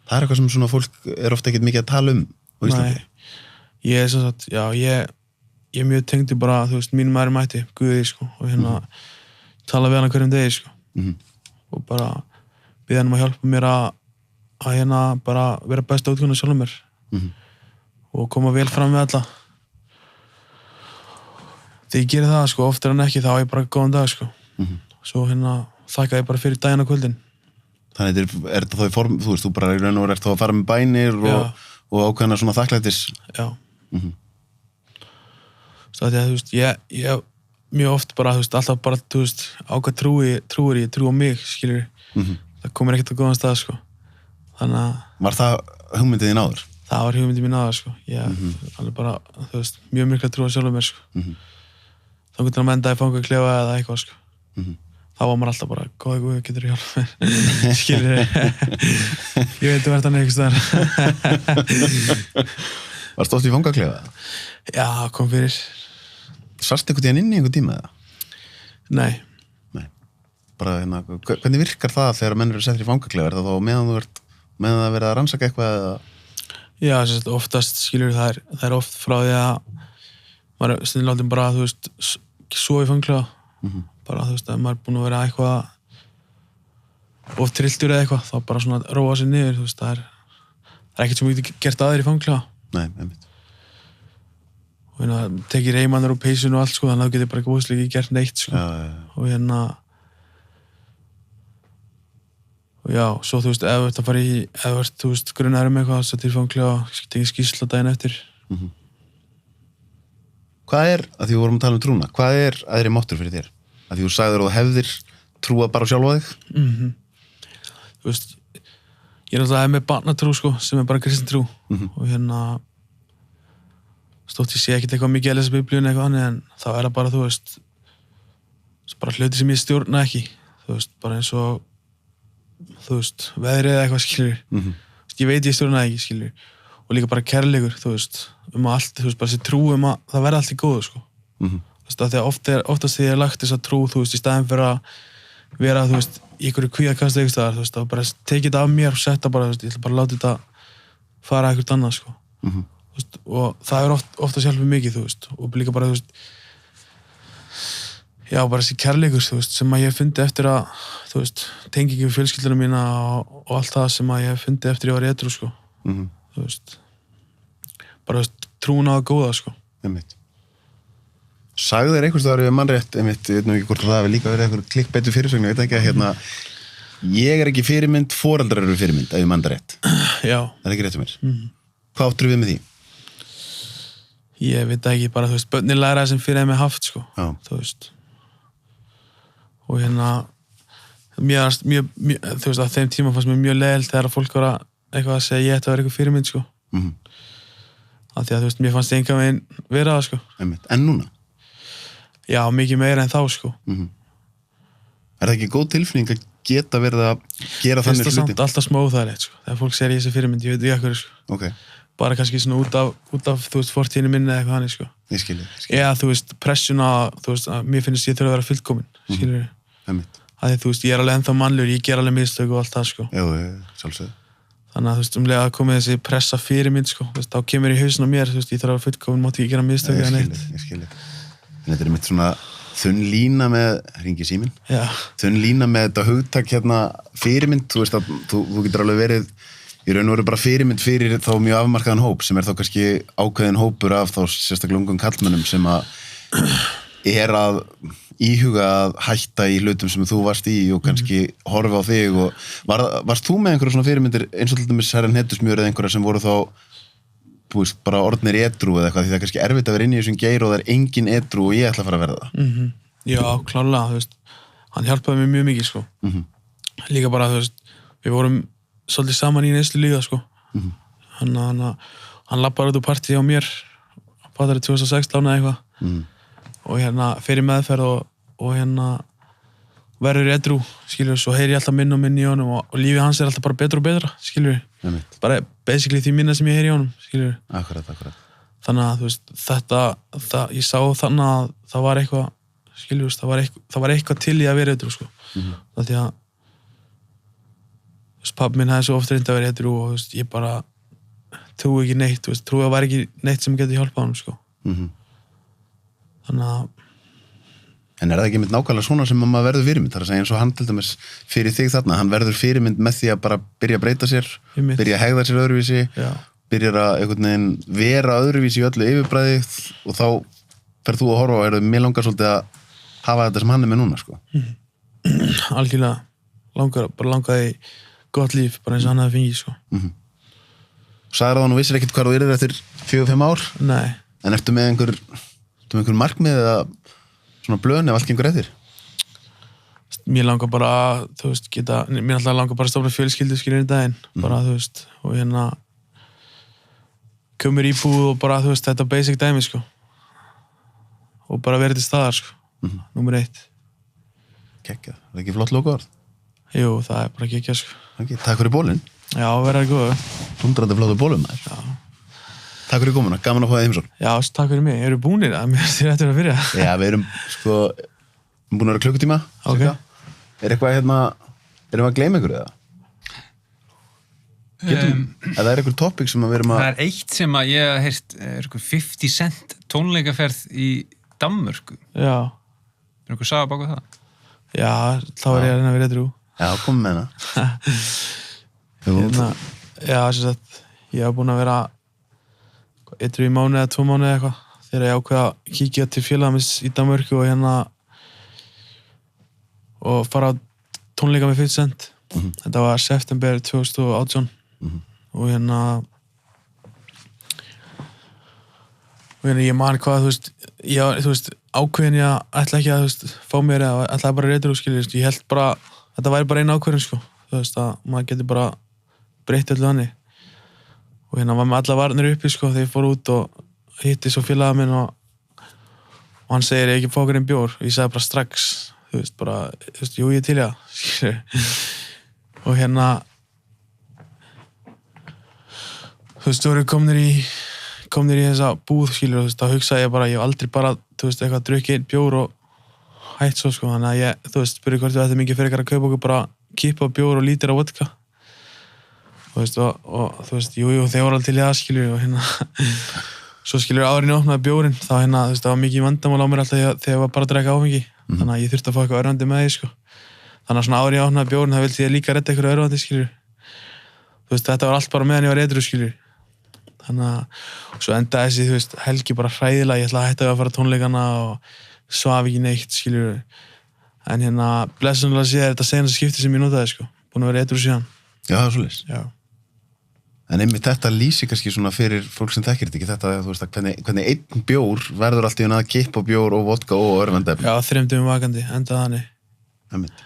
Það eitthvað sem svona fólk ofta ekkert mikið að tala um á Íslandi. Nei. Ég er sem sagt, já, ég er mjög tengdur bara, þú veist, mínum maður mætti, Guði, sko, og hérna tala við hann hverjum degi, sko. Og bara biðja hann að hjálpa mér að hérna bara vera besta útgána sjálfum mér og koma vel fram við alla. Þegar ég geri það, sko, oftar en ekki, þá er ég bara góðan dag, sko. Svo hérna þakka ég bara fyrir daginn og kvöldin. Þannig er þetta þá í form, þú veist, þú bara í raun og ert þá að fara með bænir og ákveðna svona þakklætis. Já. Svo að þú veist, ég mjög oft bara, þú veist, alltaf bara, þú veist, á hvað trúir ég, trú á mig, skilur. Það komir ekkert á góðan stað, sko. Þannig að... Var það hugmyndið þín áður? Það var hugmyndið mín áður, sko. Ég alveg bara, þú veist, mjög mikla trú á sjálfum mér, sko. Þá getur hann að enda í fangaklefa eða eitthvað, sko. Þá var maður alltaf bara, góða Guð, getur þú hjálpa mér? Skilur ég veit verð hann eitthvað staðar. Varstu oft í fangaklefa? Já, kom fyrir. Sast einhvern tíðan inn í einhvern tíma eða? Nei. Bara, hérna, hvernig virkar það þegar menn eru settir í fangaklefa? Er það þá meðan það verið að rannsaka eitthvað eða? Já, oftast, skilur það er oft frá því að maður er stundum látið bara, þú veist, svo í fangaklefa. Bara, þú veist, ef maður er búinn að vera eitthvað of trilltur eða eitthvað, þá bara svona róa sig niður, þú veist, það er ekkert svo mikið gert að þér í fangaklefa. Nei, einmitt. Og hérna, tekið reimannar og peysun og allt, sko, þannig að þú getur bara ekki óslega ekki gert neitt, sko. Og hérna, og já, svo, þú veist, ef þú ert að fara ef þú ert, þú veist, grunnaður eitthvað, svo til fangaklefa, tekið skýrsla daginn eftir. Hvað er, að því við vorum að tala um trúna, hvað er æðri máttur fyrir þér? Að því þú sagðir að þú hefðir trúa bara sjálf á þig? Þú veist, ég er náttúrulega með barnatrú, sko, sem er bara kristin trú. Og hérna, stótt ég sé ekkert eitthvað mikið að lesa biblíun eitthvað annað, en þá er það bara, þú veist, bara hluti sem ég stjórna ekki. Þú veist, bara eins og, þú veist, veðrið eða eitthvað, skilur. Ég veit ég stjórna ekki, skilur. Og líka bara kærleikur, þú veist, allt, þú veist, bara þessi trú að það verði allt í góðu, sko. Þú veist, af því að oftast þegar ég lagt þessa trú, þú veist, í staðinn fyrir að vera, þú veist, í einhverju kvíðakast eitthvað staðar, þú veist, þá bara tekið þetta af mér og setta bara, þú veist, ég ætla bara að láta þetta fara eitthvað annað, sko. Þú veist, og það er oftast hjálpið mikið, þú veist, og líka bara, þú veist, já, bara þessi kærleikur, þú veist, sem að ég hef fundið eftir að, þú veist, tengingi við fjölskylduna mína og allt það sem að ég hef fundið eftir ég var edrú, sko. Þú veist, bara, þú veist, trúin á það góða, sko. Sagði þér einhvers staðar við mannrétt, ég veit nú ekki hvort það hafi líka verið einhver klikkbeitu fyrirsögn, ég veit ekki að hérna, ég er ekki fyrirmynd, foreldrar eru fyrirmynd, ef ég mann það rétt. Já. Það er ekki rétt um mér. Hvað áttur við með því? Ég veit ekki, bara, þú veist, börnin læra það sem fyrir þeim er haft, sko. Já. Þú veist. Og hérna, mjög, þú veist, að þeim tíma fannst mér mjög leiðilegt þegar fólk var eitthvað að segja ég ætti að vera eitthvað fyrirmynd, sko. Af því að, þú veist, mér fannst ég engan veginn vera það, sko. En núna? Já, mikið meira en þá, sko. Er það ekki góð tilfinning að geta verið að gera þannig hluti? Það er samt alltaf smá óþægilegt, sko. Þegar fólk segir ég sé fyrirmynd, ég veit ekki hverju, sko. Ok. Bara kannski svona út af, þú veist, fortíðinni minni eða eitthvað hannig, sko. Ég skilji. Eða, þú veist, pressuna, þú veist, að mér finnst ég þurfa að vera fullkomin, skilur við. Því, þú veist, ég er alveg ennþá mannlegur, ég ger alveg mistök og allt það, sko. Já, sjálfsögðu. Þannig að, þú veist, umlega að komið þessi pressa fyrirmynd, sko. Þú veist, þá kemur í hausinn á mér, þú veist, ég þarf að vera fullkomin, mátti ekki gera mistök eða neitt. Ég skilji. En þetta er mitt svona þunn lína með, hringi síminn, þunn lína með þetta hugtak hérna fyrirmynd, þú veist að þú getur alveg verið í raun og veru bara fyrirmynd fyrir þá mjög afmarkaðan hóp sem er þá kannski ákveðin hópur af þá sérstaklega ungum kallmönnum sem að er að íhuga að hætta í hlutum sem þú varst í og kannski horfa á þig og varst þú með einhverja svona fyrirmyndir eins og til dæmis Herran Hettusmjör eða einhverja sem voru þá búist bara orðnir edrú eða eitthvað því það er kannski erfitt að vera inn í þessum geir og það er engin edrú og ég ætla að fara að verða það. Já, klárlega, þú veist, hann hjálpaði mér mjög mikið, sko. Líka bara, þú veist, við vorum svolítið saman í neyslu líka, sko. Hann labbaði út úr partí á mér, patari 2016 eða eitthvað. Og hérna fyrir meðferð og hérna verður edrú, skilur, svo heyri ég alltaf minn og minn í honum og lífið hans er alltaf bara betra og betra, skilur. Bara basically því minna sem ég heyri í honum, skilur. Akkurat. Þannig að, þú veist, ég sá þannig að það var eitthvað, skilur, það var eitthvað til í að vera edrú, sko. Það því að, þú veist, pabbi minn hefði svo oft reynd að vera edrú og, þú veist, ég bara trúi ekki neitt, þú veist, trúi að það væri ekki neitt sem getur hjálpað honum, sko. Þannig að En er það ekki mynd nákvæmlega svona sem maður verður fyrirmynd? Það er að segja eins og hann til dæmis fyrir þig þarna, hann verður fyrirmynd með því að bara byrja að breyta sér, Einmitt. byrja að hegða sér öðruvísi, Já. byrjar að einhvern veginn vera öðruvísi í öllu yfirbræði og þá ferð þú að horfa og mér langar svolítið að hafa þetta sem hann er með núna, sko. algjörlega langaði gott líf, bara eins og hann hefði fengið, sko. Sagðir að hann vissir ekkert hvað þú yrðir eftir 4-5 ár, Nei, en ertu með einhver markmið eða svona blöðn ef allt gengur eftir? mér langar bara, þú veist, mér alltaf langar bara að stofna fjölskyldu, skilur í daginn, bara, þú veist, og hérna komur íbúð og bara, þú veist, þetta basic dæmi, sko. Og bara verið til staðar, sko. Númer 1. Kekja, það er ekki flott lokaorð? Jú, það er bara geggjað, sko. Okay, takk fyrir bólinn. Já, verður góðu. Dundrandi flottur bólum, maður. Já. Takk fyrir komuna, gaman að fá þig heimsókn. Já, takk fyrir mig. Eru búnir að mér styrir eftir að byrja? Já, við erum, sko, búin að vera klukkutíma. Ok. Cirka. Er eitthvað hérna, erum við að gleyma ykkur eða? Eða er eitthvað topic sem að við erum að... Það er eitt sem að ég hef heyrt, 50 Cent tónleikaferð í Danmörku. Já. Er eitthvað saga baka það? Já, þá er ég að reyna að vera edrú. Já, komum með hana. Hérna, já, sem sagt, ég hef búin að vera edrú í mánuð eða 2 mánuð eða eitthvað. Þegar ég ákveða að kíkja til félagmis í Danmörku og hérna og fara á tónleika með 50 Cent. Þetta var september 2018 og hérna ég man hvað, þú veist, ákveðin ég ætla ekki að, þú veist, fá mér eða ætlaði bara reytur og skilja, ég held bara þetta væri bara einn ákveðin, sko, þú veist, að maður getur bara breytt öllu þannig og hérna var með alla varnir uppi, sko, þegar ég fór út og hitti svo félaga minn og hann segir ég ekki fá okkur einn bjór og ég sagði bara strax, þú veist, bara, þú veist, jú, ég til ég, skilja og hérna þú veist, þú eru komnir í þessa búð, skilur, þú veist, þá hugsaði ég bara, ég hef aldrei bara, þú veist, eitthvað drukkið einn bjór og hætt svo, sko, þannig að ég, þú veist, spurði hvort þetta er mikið fyrir að kaupa okkur bara kipa bjór og lítir af vodka þú veist, og þú veist, jú, þeir voru alveg til í það, skilur, og hérna svo, skilur, árin ég opnaði bjórin, þá hérna, þú veist, það var mikið vandamál á mér alltaf þegar ég var bara að drekka áfengi, þannig að ég þurfti að fá eitthvað örvandi með því, sko, þannig að svona árin ég opnaði bjórin, þá vildi ég líka redda eitthvað örvandi, skilur, þú veist, þetta var allt bara meðan ég var edrú, skilur, þannig að, og svo endaði þessi, þú veist, helgi bara hræðilega, ég ætlaði að hætta að fara á tónleikana og svaf ekki neitt, skilur, en hérna, blessunlega sé þetta seinasta skipti sem ég notaði, sko, búin að vera edrú síðan. Já, það er svoleiðis. Já. En einmitt þetta lýsir kannski svona fyrir fólk sem þekkir þetta ekki, þetta, þú veist, að hvernig einn bjór verður allt í að kippa bjór og vodka og örvendefni. Já, 3 dögum vakandi, endaði þannig. Einmitt.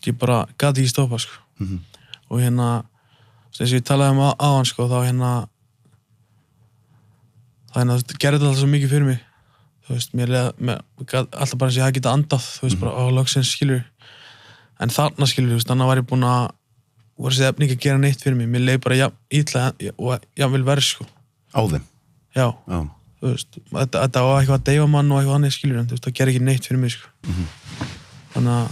Ég bara gat ekki stoppa, sko. Og hérna, eins og ég talaði á hann, sko, þá hérna, það gerði þetta alltaf svo mikið fyrir mig. Þú veist, mér alltaf bara eins og ég hafði getað andað, þú veist, bara á loksins, skilur. En þarna, skilur, þú veist, þannig var ég búin að voru þessi efni ekki að gera neitt fyrir mig. Mér leið bara illa og jafnvel verð, sko. Á þeim? Já. Já. Þú veist, þetta var eitthvað að deyfa mann og eitthvað annað, skilur, en þú veist, það gerði ekki neitt fyrir mig, sko. Þannig að...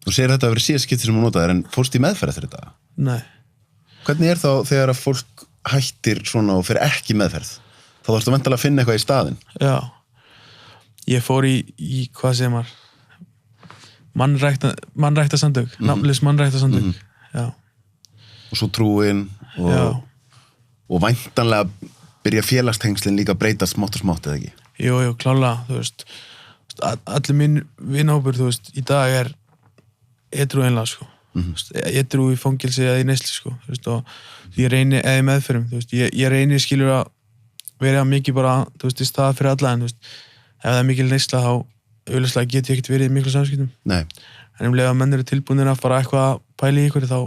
Þú segir þetta að vera síðast skipti sem hún notaðir, en fórst í meðferð eftir þetta? Nei. Hvernig er þá þegar að fólk hættir svona og fyrir ekki meðferð? Þá þarfstu væntanlega að finna eitthvað í staðinn. Já. Ég fór í hvað segir maður, mannræktasamtök, nafnlaus mannræktasamtök. Já. Og svo trúin og væntanlega byrja félagstengslin líka að breyta smátt og smátt, eða ekki? Jú, klálega, þú veist, allir minn vinahópur, þú veist, í dag er edrú einlega, sko. Edrú í fangelsi eða í neyslu, sko. Þú veist, og ég reyni, eða í meðferðum, þú veist, ég reyni, skilur, að vera mikið bara, þú veist, í staða fyrir alla, en þú veist, ef það er mikil neysla, þá auðvitað get ég ekkert verið í miklu samskiptum. Nei. En ef menn eru tilbúinir að fara eitthvað að pæla í ykkur, þá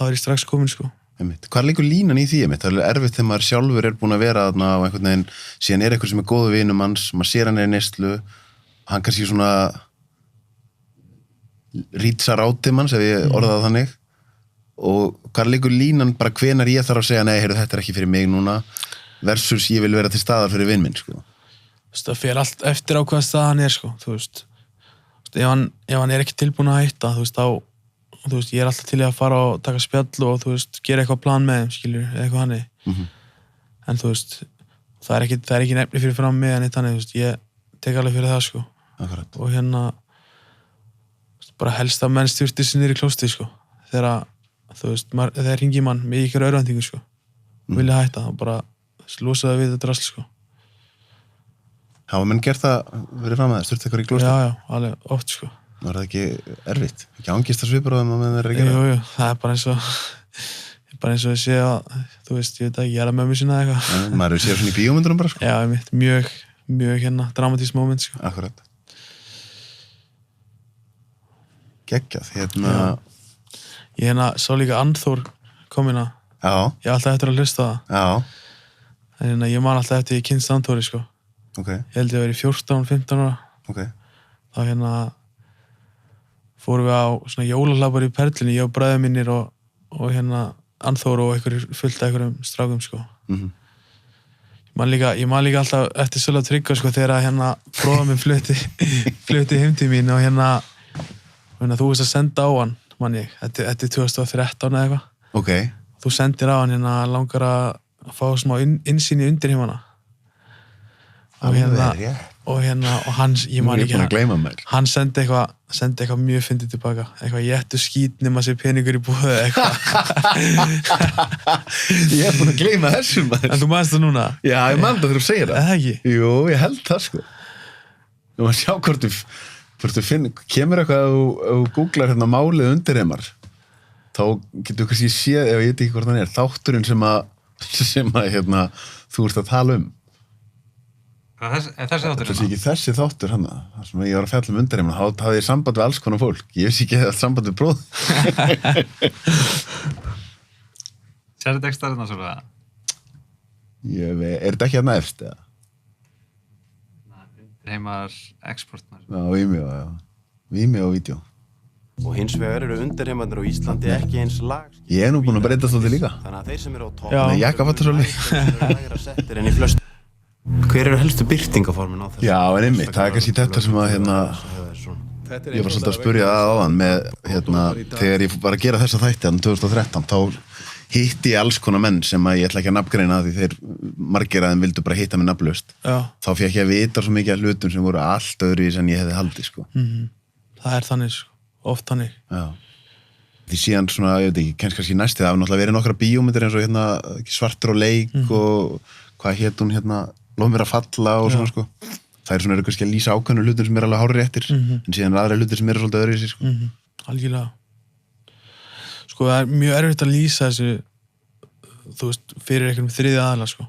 er ég strax komin, sko. Hvað liggur línan í því, einmitt? Það er erfitt þegar maður sjálfur er búin að vera þarna á einhvern veginn, síðan er eitthvað sem er góðu vinur manns, maður sér hann er í neyslu, hann kannski svona rýtsar átið manns, ef ég orða það þannig, og hvað liggur línan bara hvenær ég þarf að segja, nei, heyrðu, þetta er ekki fyrir mig núna, versus ég vil vera til staðar fyrir vin minn, sko. Það fer allt eftir á hvaða stað hann er, sko, þú veist. Ef hann er ekki tilbúin að hætta, þú veist, þá þú veist, ég alltaf til í að fara og taka spjall og, þú veist, gera eitthvað plan með þeim, skilur, eða eitthvað hannig. En, þú veist, það er ekki nefni fyrir fram með en eitt hannig, þú veist, ég tek alveg fyrir það, sko. Akkurat. Og hérna, bara helst að menn styrti sér niður í klósti, sko. Þegar, þú veist, þegar hringi mann með ykkur örvendingu, sko. Vilja hætta, og bara losa það við þetta drasl, sko. Hafa menn gert það, verið fram að það, styrta ykkur í klósti? Já, alveg oft, sko. Var það ekki erfitt? Ekki angist að svipur á þeim að menn þeir að gera? Jú, það er bara eins og ég sé að, þú veist, ég veit ekki, ég er að mömmu sína eða eitthvað. Maður sér svona í bíómyndunum bara, sko. Já, mjög hérna, dramatísk moment, sko. Akkurat. Geggjað, hérna... Ég hérna sá líka Andþór komina. Já. Ég er alltaf eftir að hlusta það. Já. En hérna, ég man alltaf eftir ég kynst Andþóri, sko. Ok. Ég held ég að vera í 14-15 ára. Ok. Þá hérna fórum við á svona jólahlaupar í Perlunni, ég og bræður mínir og hérna Andþór og fullt af einhverjum strákum, sko. Ég man líka alltaf eftir Sölva Tryggva, sko, þegar hérna bróðir minn flutti heim til mín og hérna þú veist að senda á hann, man ég, þetta er 2013 eða eitthvað. Ok. Þú sendir á hann hérna langar að fá smá innsýn í undirheimana. Og hann, ég man ekki, hann sendi eitthvað mjög fyndið tilbaka, eitthvað jettu skít nema sér peningur í búið eitthvað. Ég er búin að gleyma þessum, maður. En þú manst það núna? Já, ég man það þegar þú segir það. Eða ekki? Jú, ég held það, sko. Þú maður sjá hvort þú finnir, kemur eitthvað að þú googlar hérna málið undirheimar, þá getur þú kannski séð, ef ég veit ekki hvort hann er, þátturinn sem að hérna, þú ert að tala um. Þessi þáttur Þessi ekki þessi þáttur hann, þar sem ég var að fjalla undirheimana, þá hafði ég samband við alls konar fólk. Ég vissi ekki að það samband við bróð. Sérðu textarinn að svona? Er þetta ekki hérna efst, eða? Heimar exportnar. Já, Vimeo, já. Vimeo og vídeo. Og hins vegar eru undirheimarnir á Íslandi ekki eins lag. Ég er nú búinn að breyta svolítið líka. Þannig að þeir sem eru á topp Já. Með jakkafattur svolítið. lægra settir en í flest. Hver eru helstu birtingaformin á þessu? Já, en einmitt, það er kannski þetta sem að, hérna, ég var svolítið að spyrja það áðan með, hérna, þegar ég var að gera þessa þætti, 2013, þá hitti ég alls konar menn sem að ég ætla ekki að nafngreina því þeir margir að þeim vildu bara hitta mig nafnlaust. Já. Þá fékk ég að vita svo mikið af hlutum sem voru allt öðruvísi en ég hefði haldið, sko. Það er þannig, sko. Oft þannig. Já. Því síðan svona, ég veit ekki, kannski næstið, það hafa náttúrulega verið nokkra bíómyndir eins og hérna Svartur og leik og hvað hét hún hérna, Lof mér að falla og svona, sko. Það er svona eru kannski að lýsa ákveðnu hlutum sem er alveg hárréttir, en síðan aðra hlutir sem eru svolítið öðruvísi, sko. Algjörlega. Sko, það er mjög erfitt að lýsa þessu, þú veist, fyrir einhverjum þriðja aðila, sko.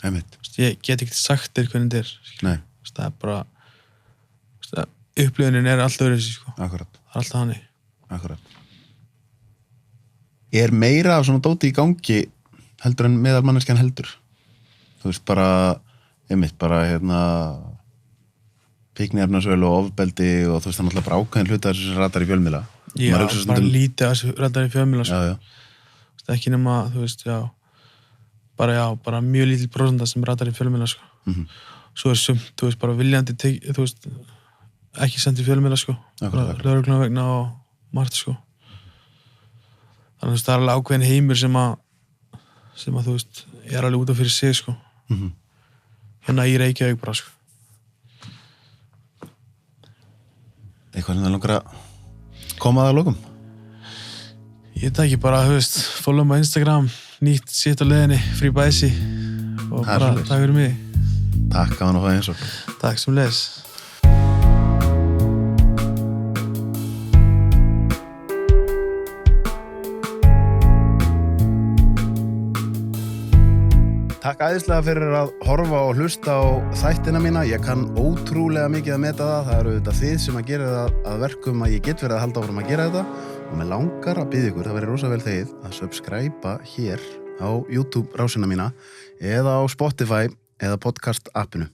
Einmitt. Ég get ekki sagt þér hvernig þetta er. Nei. Það er bara, upplifunin er alltaf öðruvísi, sko. Akkurat. Það er alltaf hannig. Akkurat. Er meira af svona dóti í gangi heldur en meðal manneskjan heldur? Þú veist, bara, einmitt, bara, hérna, fíkniefnasölu og ofbeldi og þú veist, það er náttúrulega bara ákveðin hluta þessu sem ratar í fjölmiðla. Já, bara lítið að þessu rættar í fjölmiðla, sko. Já. Ekki nema, þú veist, bara mjög lítil prósenta sem rættar í fjölmiðla, sko. Svo er sumt, þú veist, bara viljandi þú veist, ekki sendt í fjölmiðla, sko. Lögregluna vegna og margt, sko. Þannig að þú veist, það er alveg ákveðin heimur sem að þú veist, ég er alveg út af fyrir sig, sko. Hérna í Reykjavík bara, sko. Eitthvað sem það langar að koma að lokum? Ég veit ekki, bara, þú veist, follow mig á Instagram, nýtt sitt á leiðinni, Free Bæsi og bara takk fyrir mig. Takk, gaman að fá eins og. Takk sem leis. Takk æðislega fyrir að horfa og hlusta á þættina mína. Ég kann ótrúlega mikið að meta það. Það eru þetta þið sem að gera það að verkum að ég get verið að halda áfram að gera þetta. Og mér langar að biðja ykkur, það væri rosa vel þegið, að subscribe hér á YouTube rásina mína eða á Spotify eða podcast appinu.